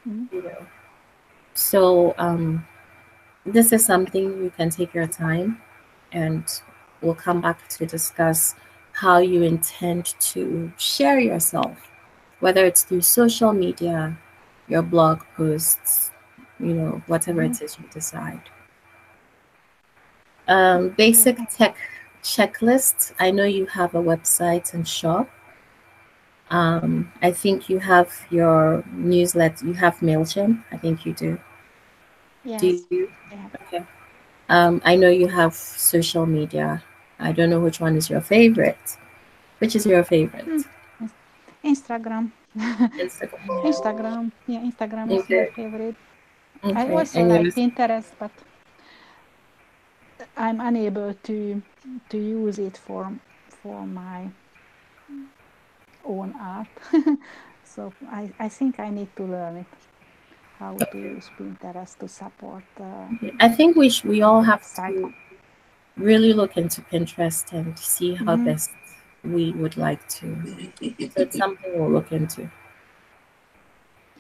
You know, so this is something you can take your time, and we'll come back to discuss how you intend to share yourself, whether it's through social media, your blog posts, you know, whatever it is you decide. Basic tech checklists. I know you have a website and shop. I think you have your newsletter. You have MailChimp. I think you do. Yes. Do you? Yeah. Okay. I know you have social media. I don't know which one is your favorite. Which is your favorite? Instagram. Instagram. Instagram. Yeah, Instagram is my Okay. favorite. Okay. I also And like yours? Pinterest, but I'm unable to use it for my own art. So I think I need to learn it, how to use Pinterest to support I think we all have website. to really look into Pinterest and see how best we would like to. So it's something we'll look into.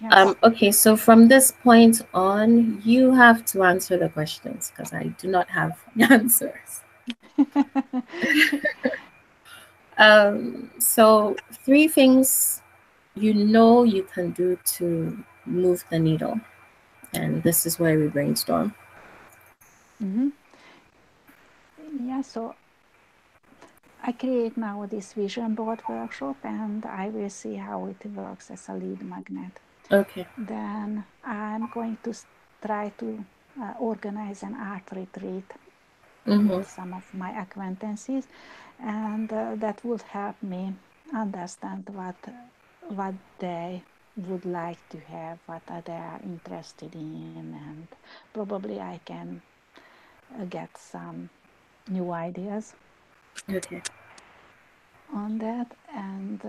Yes. Okay, so from this point on, you have to answer the questions because I do not have answers. So 3 things you know you can do to move the needle, and this is where we brainstorm. Yeah, so I create now this vision board workshop, and I will see how it works as a lead magnet. Okay. Then I'm going to try to organize an art retreat with some of my acquaintances, and that would help me understand what they would like to have, what they are interested in, and probably I can get some new ideas on that. And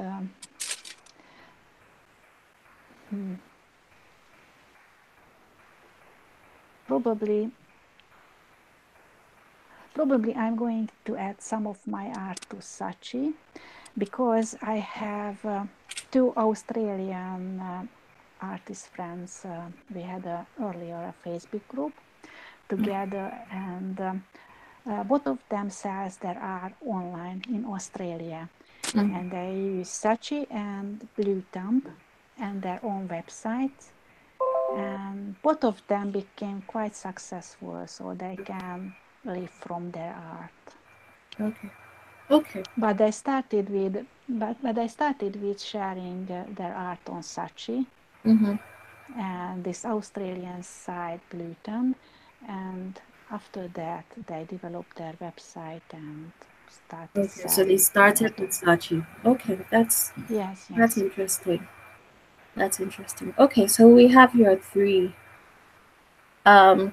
probably I'm going to add some of my art to Sachi, because I have 2 Australian artist friends. We had earlier a Facebook group together, and both of them sell their art online in Australia, and they use Sachi and Blue Thumb and their own websites, and both of them became quite successful, so they can live from their art. Okay. But I started with sharing their art on Sachi and this Australian site Blueton, and after that they developed their website and started selling. So they started with Sachi. Okay, that's interesting. That's interesting. Okay, so we have your 3. I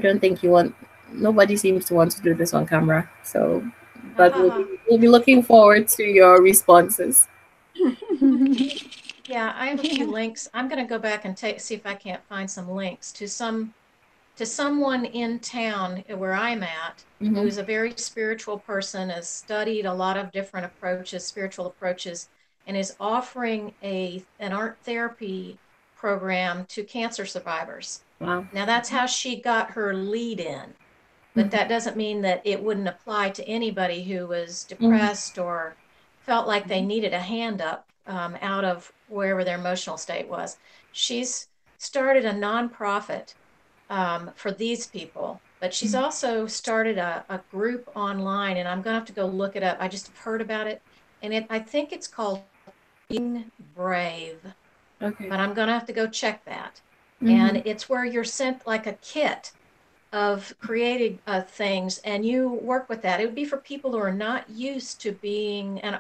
don't think nobody seems to want to do this on camera. So, but we'll be looking forward to your responses. Yeah, I have a few links. I'm going to go back and see if I can't find some links to someone in town where I'm at, who's a very spiritual person, has studied a lot of different approaches, spiritual approaches, and is offering an art therapy program to cancer survivors. Wow. Now that's how she got her lead in, but that doesn't mean that it wouldn't apply to anybody who was depressed or felt like they needed a hand up out of wherever their emotional state was. She's started a nonprofit for these people, but she's also started a group online, and I'm going to have to go look it up. I just heard about it, and I think it's called Being Brave. Okay. But I'm going to have to go check that. And it's where you're sent like a kit of creating things, and you work with that. It would be for people who are not used to being, and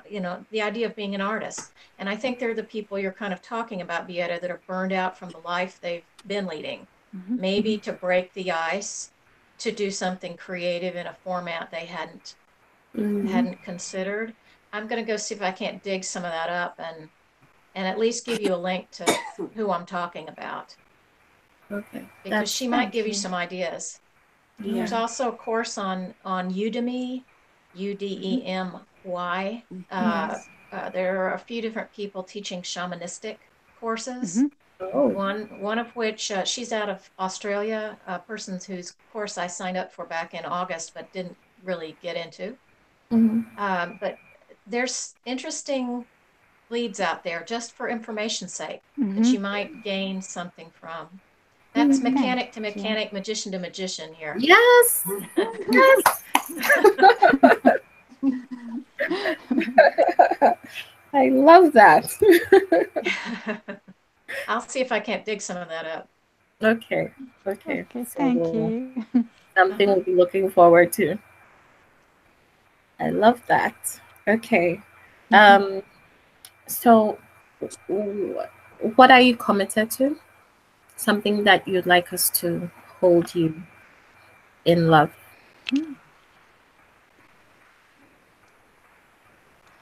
the idea of being an artist. And I think they're the people you're kind of talking about, Beata, that are burned out from the life they've been leading. Maybe to break the ice, to do something creative in a format they hadn't considered. I'm going to go see if I can't dig some of that up and at least give you a link to who I'm talking about. Okay. Because she might give you some ideas. Yeah. There's also a course on Udemy, Udemy. There are a few different people teaching shamanistic courses. One of which she's out of Australia, a person whose course I signed up for back in August but didn't really get into. But there's interesting leads out there just for information's sake that you might gain something from. That's mechanic to mechanic, magician to magician here. Yes. Yes. I love that. I'll see if I can't dig some of that up. Okay. Okay, So thank you. something we'll be looking forward to. I love that. Okay. So what are you committed to? Something that you'd like us to hold you in love?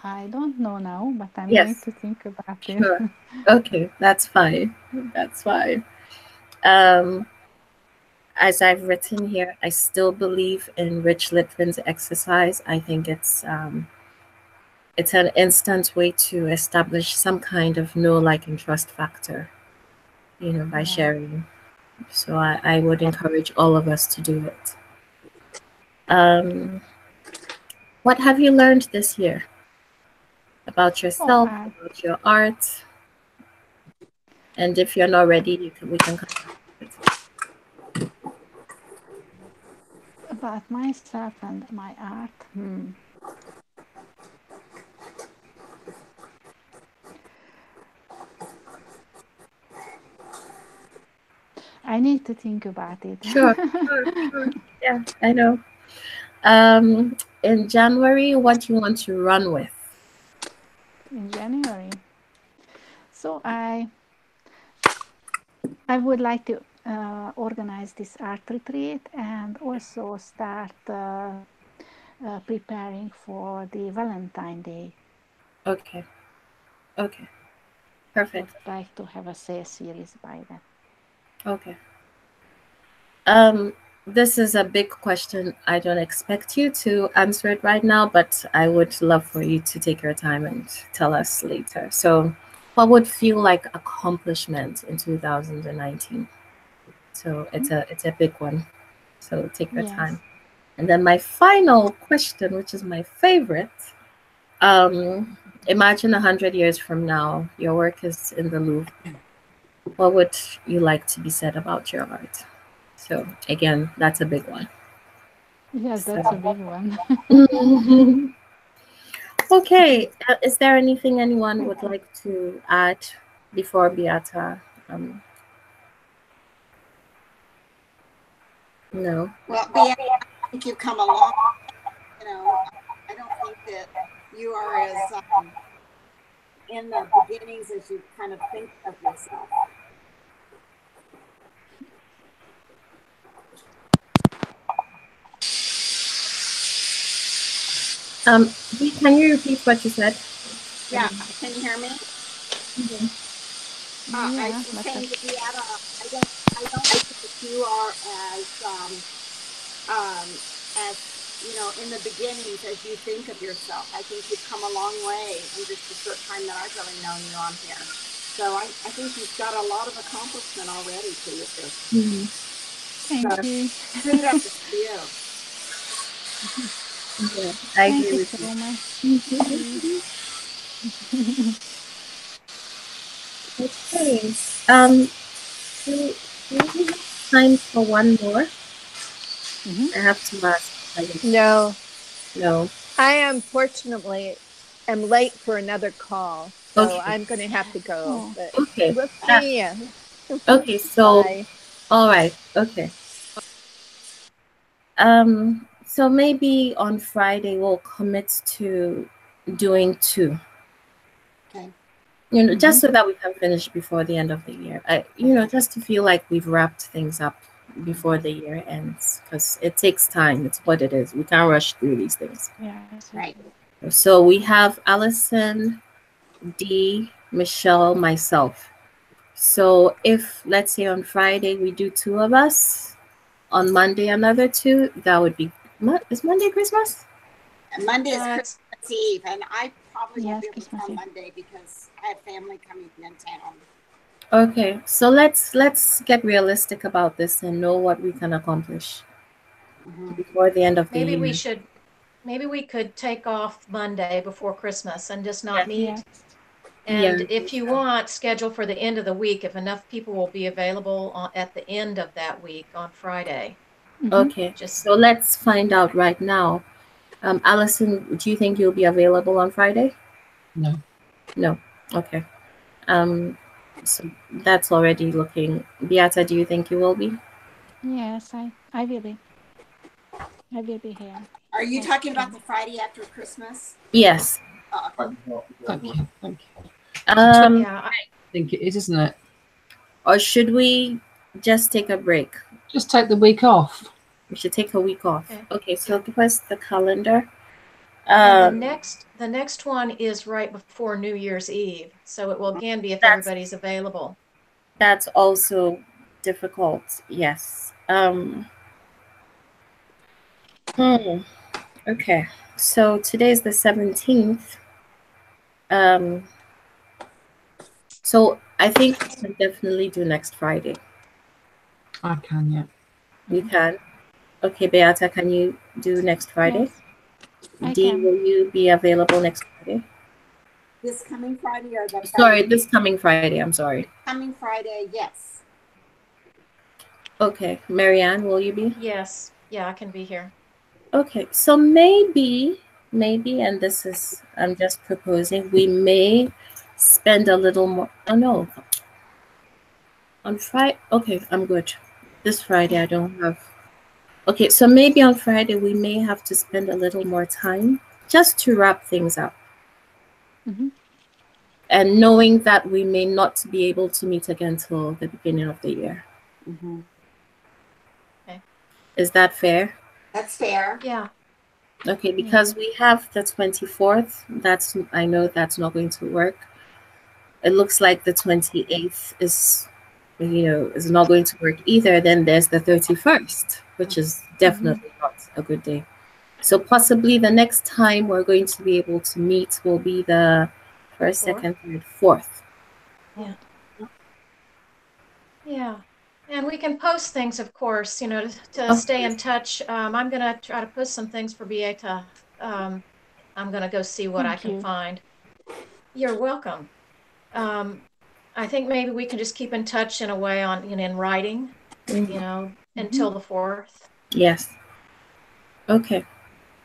I don't know now, but I'm Yes. going to think about it. Sure. Okay, that's fine. That's fine. As I've written here, I still believe in Rich Litvin's exercise. I think it's an instant way to establish some kind of know, like, and trust factor, by Yeah. sharing. So I would encourage all of us to do it. What have you learned this year about yourself, about your art? And if you're not ready, we can come back to it. About myself and my art. I need to think about it. Sure. Yeah, I know. In January, what do you want to run with? In January. So I would like to organize this art retreat and also start preparing for the Valentine Day. Okay. Perfect. I would like to have a sales series by that. Okay. This is a big question. I don't expect you to answer it right now, but I would love for you to take your time and tell us later. So, what would feel like accomplishment in 2019? So it's a big one. So take your time. And then my final question, which is my favorite. Imagine 100 years from now, your work is in the Louvre. What would you like to be said about your art? So again, that's a big one. Yes, that's a big one. Okay. Is there anything anyone would like to add before Beata? No. Well, Beata, I think you've come along. I don't think that you are as in the beginnings as you kind of think of yourself. Can you repeat what you said? Yeah, can you hear me? I was saying to Beata, I don't think that you are as in the beginnings as you think of yourself. I think you've come a long way in just the short time that I've really known you on here. So I think you've got a lot of accomplishment already to you. Thank you. Kudos to you. Yeah, I agree with so much. Okay. Do we have time for one more? I have to ask. No. No. I unfortunately am late for another call, so I'm going to have to go. But okay. We'll see you. Okay. So. Bye. All right. Okay. So maybe on Friday we'll commit to doing 2. Okay. Just so that we can finish before the end of the year. Just to feel like we've wrapped things up before the year ends, because it takes time. It's what it is. We can't rush through these things. Yeah, right. So we have Allison, Dee, Michelle, myself. So if, let's say, on Friday we do 2 of us, on Monday another 2, that would be, is Monday Christmas? And Monday is Christmas Eve, and I probably won't be able to Christmas come Eve. Monday because I have family coming in town. Okay, so let's get realistic about this and know what we can accomplish before the end of the year. Maybe we could take off Monday before Christmas and just not meet. Yeah. And if you want, schedule for the end of the week if enough people will be available at the end of that week on Friday. Okay, so let's find out right now. Allison, do you think you'll be available on Friday? No. No. Okay. So that's already looking. Beata, do you think you will be? Yes, I will be. I will be here. Are you talking about the Friday after Christmas? Yes. Thank you. Thank you. Yeah, I think it is, isn't it? Or should we just take a break? Just take the week off. We should take a week off. Okay. Okay, so give us the calendar. And the next one is right before New Year's Eve, so it will again be if everybody's available. That's also difficult. Yes. Okay. So today's the 17th. So I think we can definitely do next Friday. I can, yeah. We can. Okay, Beata, can you do next Friday? Yes, Dee, will you be available next Friday? This coming Friday or the Sorry, this coming Friday. I'm sorry. coming Friday? Yes. Okay, Marianne, will you be? Yes, yeah, I can be here. Okay, so maybe, and this is, I'm just proposing, we may spend a little more. Oh no, on Friday. Okay, I'm good. This Friday I don't have. Okay, so maybe on Friday we may have to spend a little more time just to wrap things up. And knowing that we may not be able to meet again till the beginning of the year. Okay. Is that fair? That's fair. Yeah. Okay, because we have the 24th. That's, I know that's not going to work. It looks like the 28th is, is not going to work either. Then there's the 31st, which is definitely not a good day. So possibly the next time we're going to be able to meet will be the first, second, third, fourth. Yeah. Yeah. And we can post things, of course, to stay in touch. I'm going to try to post some things for Beata. I'm going to go see what I can find. You're welcome. I think maybe we can just keep in touch in a way in writing, until the 4th. Yes. Okay.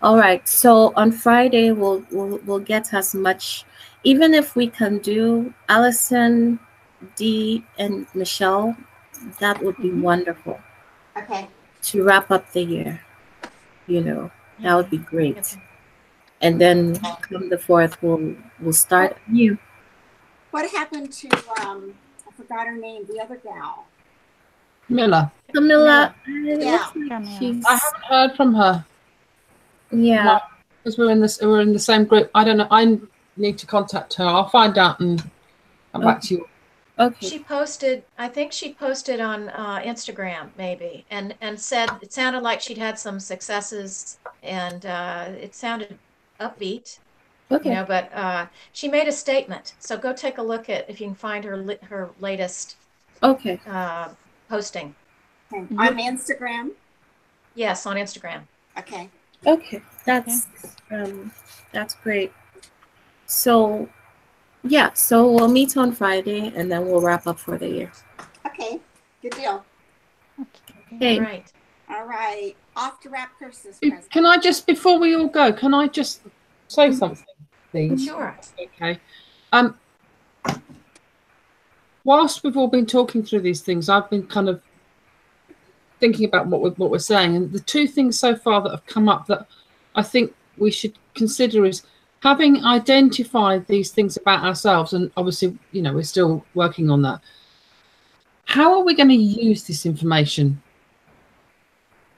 All right. So on Friday, we'll get as much, even if we can do Allison, Dee, and Michelle, that would be wonderful. Okay. To wrap up the year, that would be great. And then come the 4th, we'll start anew. What happened to I forgot her name, the other gal? Camilla. Yeah. I haven't heard from her. Yeah. Because we're in the same group. I don't know. I need to contact her. I'll find out and come back to you. Okay. I think she posted on Instagram maybe, and said it sounded like she'd had some successes, and it sounded upbeat. Okay. But she made a statement. So go take a look at if you can find her latest posting. Okay. On Instagram? Yes, on Instagram. Okay. Okay. That's great. So yeah, so we'll meet on Friday and then we'll wrap up for the year. Okay. Good deal. Okay. All right. Off to wrap Christmas present. Can I just, before we all go, can I just say something, please? Sure. Okay. Whilst we've all been talking through these things, I've been kind of thinking about what we're saying, and the two things so far that have come up that I think we should consider is having identified these things about ourselves, and obviously, we're still working on that. How are we going to use this information?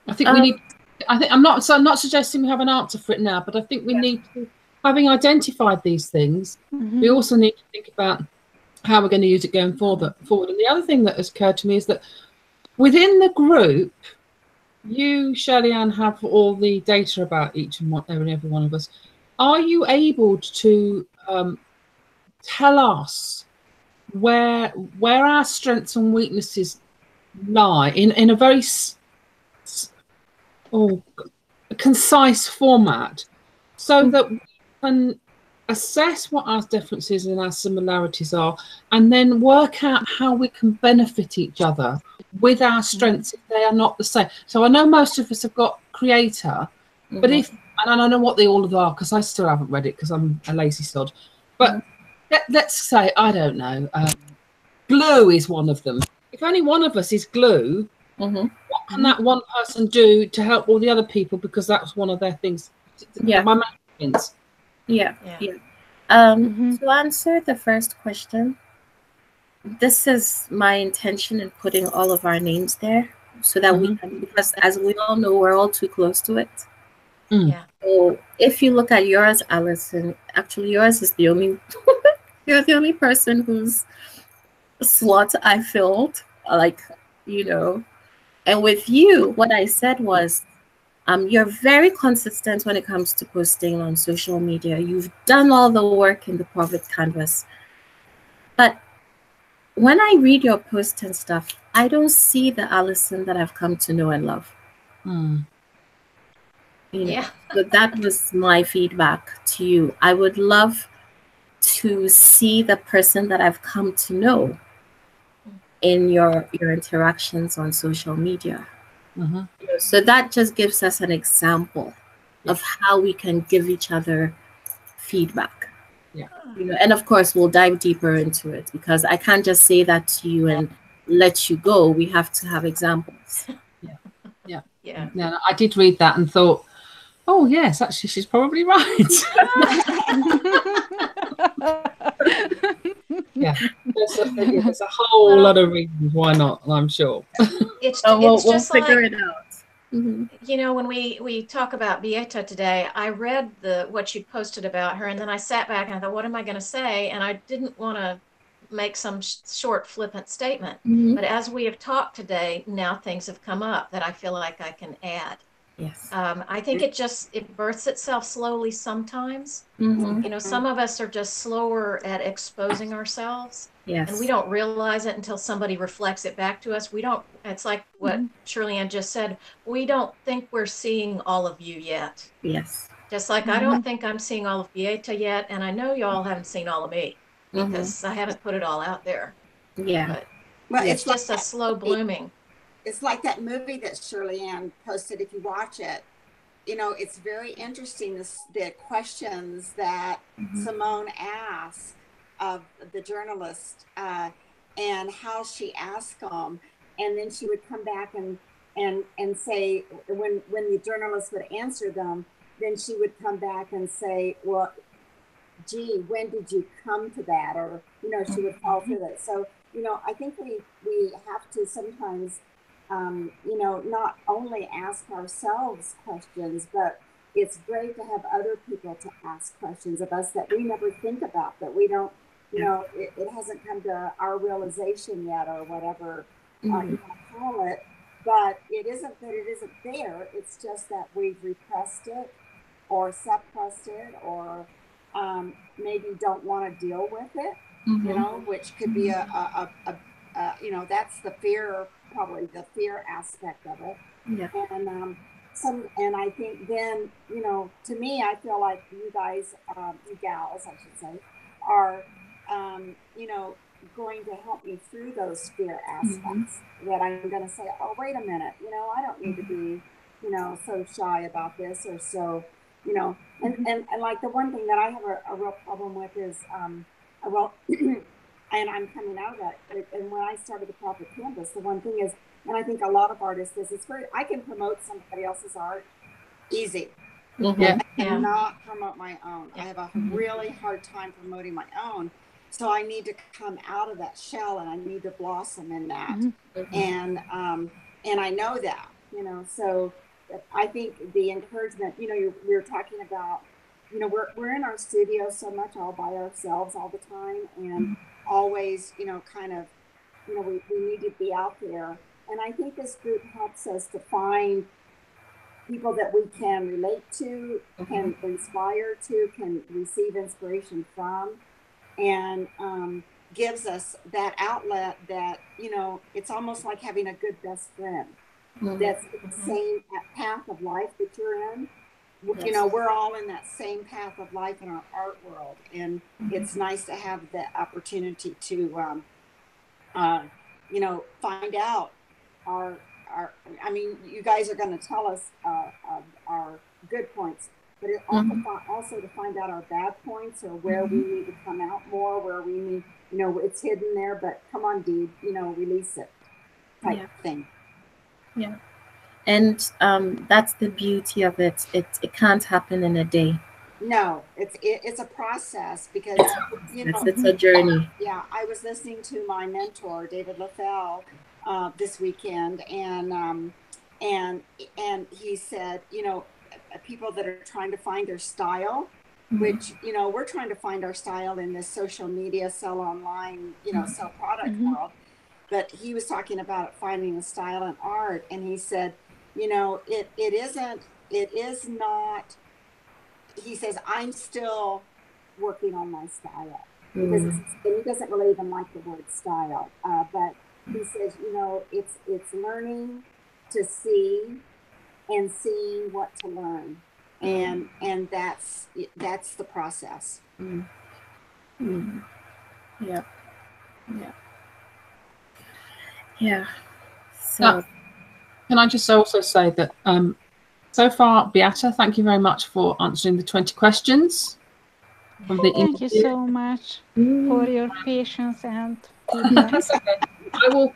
I think we need. I'm not suggesting we have an answer for it now, but I think we need to, having identified these things, we also need to think about how we're going to use it going forward. And the other thing that has occurred to me is that within the group, you, Shirley Ann, have all the data about each and every one of us. Are you able to tell us where our strengths and weaknesses lie in a very concise format, so that we can assess what our differences and our similarities are, and then work out how we can benefit each other, with our strengths if they are not the same. So I know most of us have got creator, but if, and I don't know what they all are because I still haven't read it because I'm a lazy sod, but let's say, I don't know, glue is one of them. If only one of us is glue, what can that one person do to help all the other people, because that's one of their things? Yeah. My opinions. Yeah. To answer the first question, this is my intention in putting all of our names there so that we can, because as we all know, we're all too close to it. Yeah. So if you look at yours, Allison, actually yours is the only you're the only person whose slot I filled, like, you know. And with you, what I said was, you're very consistent when it comes to posting on social media. You've done all the work in the private canvas. But when I read your posts and stuff, I don't see the Allison that I've come to know and love. You know, so that was my feedback to you. I would love to see the person that I've come to know in your interactions on social media. So that just gives us an example of how we can give each other feedback. You know, and of course we'll dive deeper into it, because I can't just say that to you and let you go. We have to have examples. Yeah, I did read that and thought, oh yes, actually she's probably right. There's a whole lot of reasons why not, I'm sure. We'll figure it out. You know, when we talk about Beata today, I read what you posted about her, and then I sat back and I thought, what am I going to say? And I didn't want to make some short flippant statement. But as we have talked today, now things have come up that I feel like I can add. Yes. I think it births itself slowly sometimes. You know, some of us are just slower at exposing ourselves. Yes. And we don't realize it until somebody reflects it back to us. It's like what Shirley Ann just said. We don't think we're seeing all of you yet. Yes. Just like I don't think I'm seeing all of Beata yet. And I know y'all haven't seen all of me because I haven't put it all out there. Yeah. But it's just a slow blooming. It's like that movie that Shirley Ann posted. If you watch it, you know, it's very interesting, the questions that Simone asked of the journalist and how she asked them. And then she would come back and say, when the journalist would answer them, then she would come back and say, well, gee, when did you come to that? Or, you know, she would fall through that. So, you know, I think we have to sometimes, you know, not only ask ourselves questions, but it's great to have other people to ask questions of us that we never think about, that we don't, you know, it hasn't come to our realization yet, or whatever you want to call it. But it isn't that it isn't there. It's just that we've repressed it or suppressed it, or maybe don't want to deal with it, you know, which could be you know, that's the fear, probably the fear aspect of it. And I think then, you know, to me, I feel like you guys, you gals, I should say, are, you know, going to help me through those fear aspects that I'm going to say, oh, wait a minute, you know, I don't need to be, you know, so shy about this, or so, you know, and like the one thing that I have a real problem with is, well, and I'm coming out of that. And when I started the Proper Canvas, the one thing is, and I think a lot of artists is, it's very, I can promote somebody else's art easy. I cannot promote my own. I have a really hard time promoting my own. So I need to come out of that shell, and I need to blossom in that. And I know that, you know, so I think the encouragement, you know, we were talking about, you know, we're in our studio so much all by ourselves all the time, and always, you know, kind of, you know, we need to be out there. And I think this group helps us to find people that we can relate to, can inspire to, can receive inspiration from, and gives us that outlet that, you know, it's almost like having a good best friend that's the same path of life that you're in. You know, we're all in that same path of life in our art world, and it's nice to have the opportunity to, you know, find out I mean, you guys are going to tell us our good points, but it also to find out our bad points, or where we need to come out more, where we need, you know, it's hidden there, but come on, dude, you know, release it type thing. Yeah. And that's the beauty of it. It can't happen in a day. No, it's a process, because you know, it's a journey. Yeah, I was listening to my mentor David LaFell this weekend, and he said, you know, people that are trying to find their style, which, you know, we're trying to find our style in this social media, sell online, you know, sell product world. But he was talking about finding a style in art, and he said, you know, it is not. He says, I'm still working on my style, because and he doesn't really even like the word style, but he says, you know, it's learning to see and seeing what to learn, and that's the process. Yeah. So can I just also say that so far, Beata, thank you very much for answering the 20 questions. Thank you so much for your patience and feedback. Okay.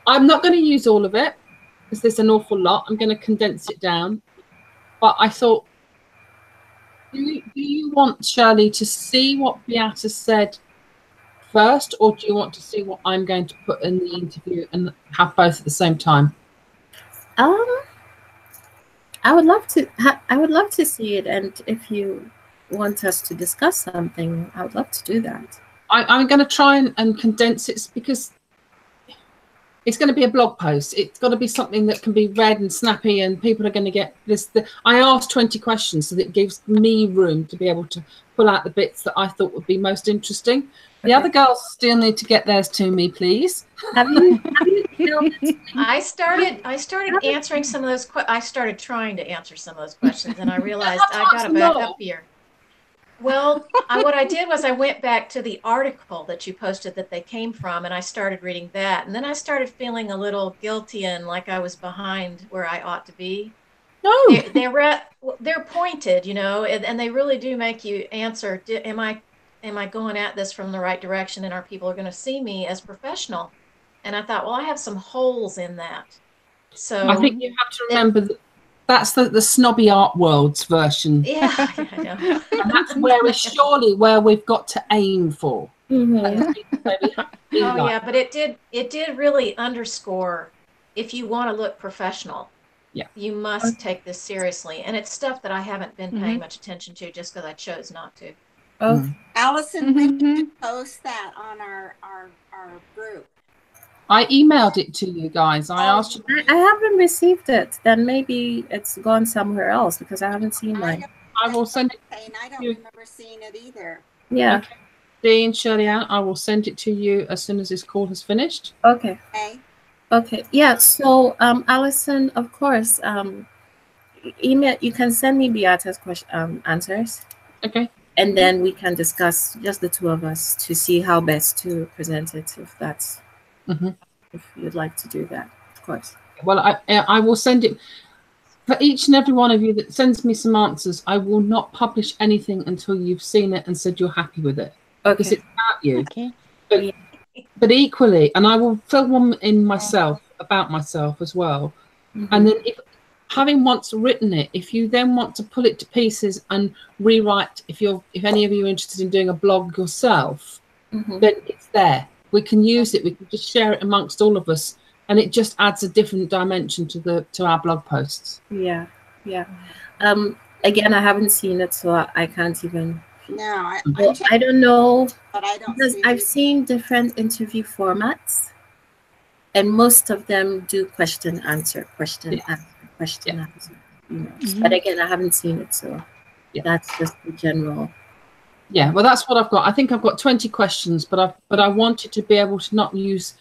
I'm not going to use all of it, because there's an awful lot. I'm going to condense it down. But I thought, do you want, Shirley, to see what Beata said first, or do you want to see what I'm going to put in the interview and have both at the same time? I would love to see it, and if you want us to discuss something, I would love to do that. I'm going to try and condense it, because it's going to be a blog post. It's got to be something that can be read and snappy, and people are going to get this. I asked 20 questions, so that it gives me room to be able to pull out the bits that I thought would be most interesting. The other girls still need to get theirs to me, please. Have you I started answering some of those. I started trying to answer some of those questions, and I realized I got to back up here. Well, what I did was I went back to the article that you posted that they came from, and I started reading that. And then I started feeling a little guilty and like I was behind where I ought to be. No. They're pointed, you know, and they really do make you answer, am I going at this from the right direction, and are people going to see me as professional? And I thought, well, I have some holes in that. So I think you have to remember that that's the snobby art world's version. Yeah, I know. And that's where we've got to aim for. Yeah, but it did really underscore, if you want to look professional, you must take this seriously. And it's stuff that I haven't been paying much attention to, just because I chose not to. Allison, when did you post that on our group? I emailed it to you guys. I asked you. I haven't received it. Then maybe it's gone somewhere else, because I haven't seen mine. I will send it. And I don't remember seeing it either. Yeah. Okay. Dean, Shirley Ann, I will send it to you as soon as this call has finished. Okay. Okay. Yeah. So, Allison, of course, email. You can send me Beata's answers. Okay. And then we can discuss, just the two of us, to see how best to present it, if that's. If you'd like to do that, of course. Well, I will send it for each and every one of you that sends me some answers. I will not publish anything until you've seen it and said you're happy with it. Okay. Because it's about you. Okay. But equally, and I will fill one in myself, about myself as well. And then, having once written it, if you then want to pull it to pieces and rewrite, if any of you are interested in doing a blog yourself, then it's there. We can use it. We can just share it amongst all of us, and it just adds a different dimension to our blog posts. Yeah. Again, I haven't seen it, so I can't even. No, I don't know. But I don't. Because I've seen different interview formats, and most of them do question answer. You know. But again, I haven't seen it, so that's just the general. Yeah, well, that's what I've got. I think I've got 20 questions, but I wanted to be able to not use.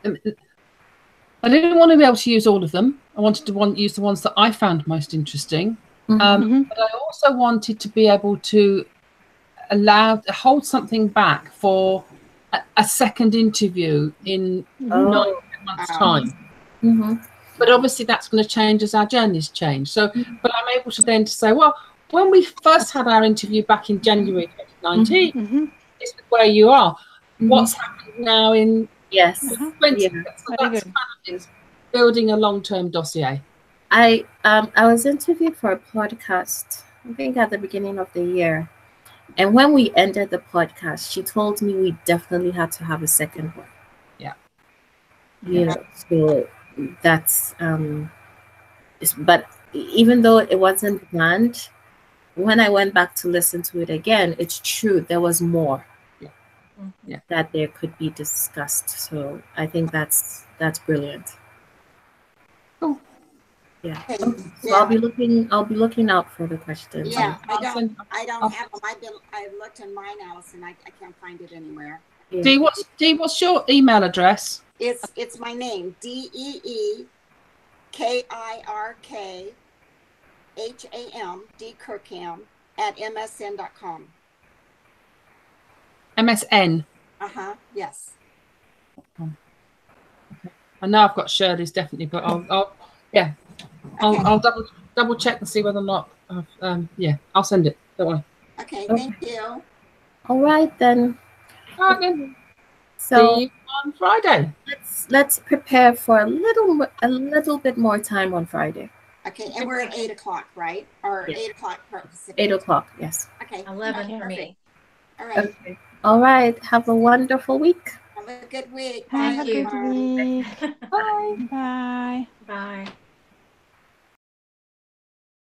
I didn't want to be able to use all of them. I wanted to use the ones that I found most interesting. But I also wanted to be able to hold something back for a second interview in 9 months' time. But obviously that's going to change as our journeys change. So, but I'm able to then to say, well, when we first had our interview back in January 2019, this is where you are. What's happened now in 2020? So that's kind of building a long-term dossier. I was interviewed for a podcast, I think at the beginning of the year. And when we ended the podcast, she told me we definitely had to have a second one. Yeah. You know, so that's but even though it wasn't planned, when I went back to listen to it again, it's true there was more that there could be discussed. So I think that's brilliant. Cool. Yeah. So I'll be looking out for the questions. Yeah, I don't have them. I've looked in mine, Allison. I can't find it anywhere. Yeah. Dee, what's your email address? It's my name, DeeKirkham, D Kirkham at msn.com. MSN. Yes. Okay. I know I've got Shirley's definitely, but I'll double check and see whether or not I'll send it. Don't worry. Okay, thank you. All right then. All right then. So see you on Friday. Let's prepare for a little bit more time on Friday. Okay, and we're at 8 o'clock, right? Or 8 o'clock. 8 o'clock, yes. Okay. 11 for me. All right. Okay. All right. Have a wonderful week. Have a good week. Thank you. Have a good week. Bye. Bye. Bye.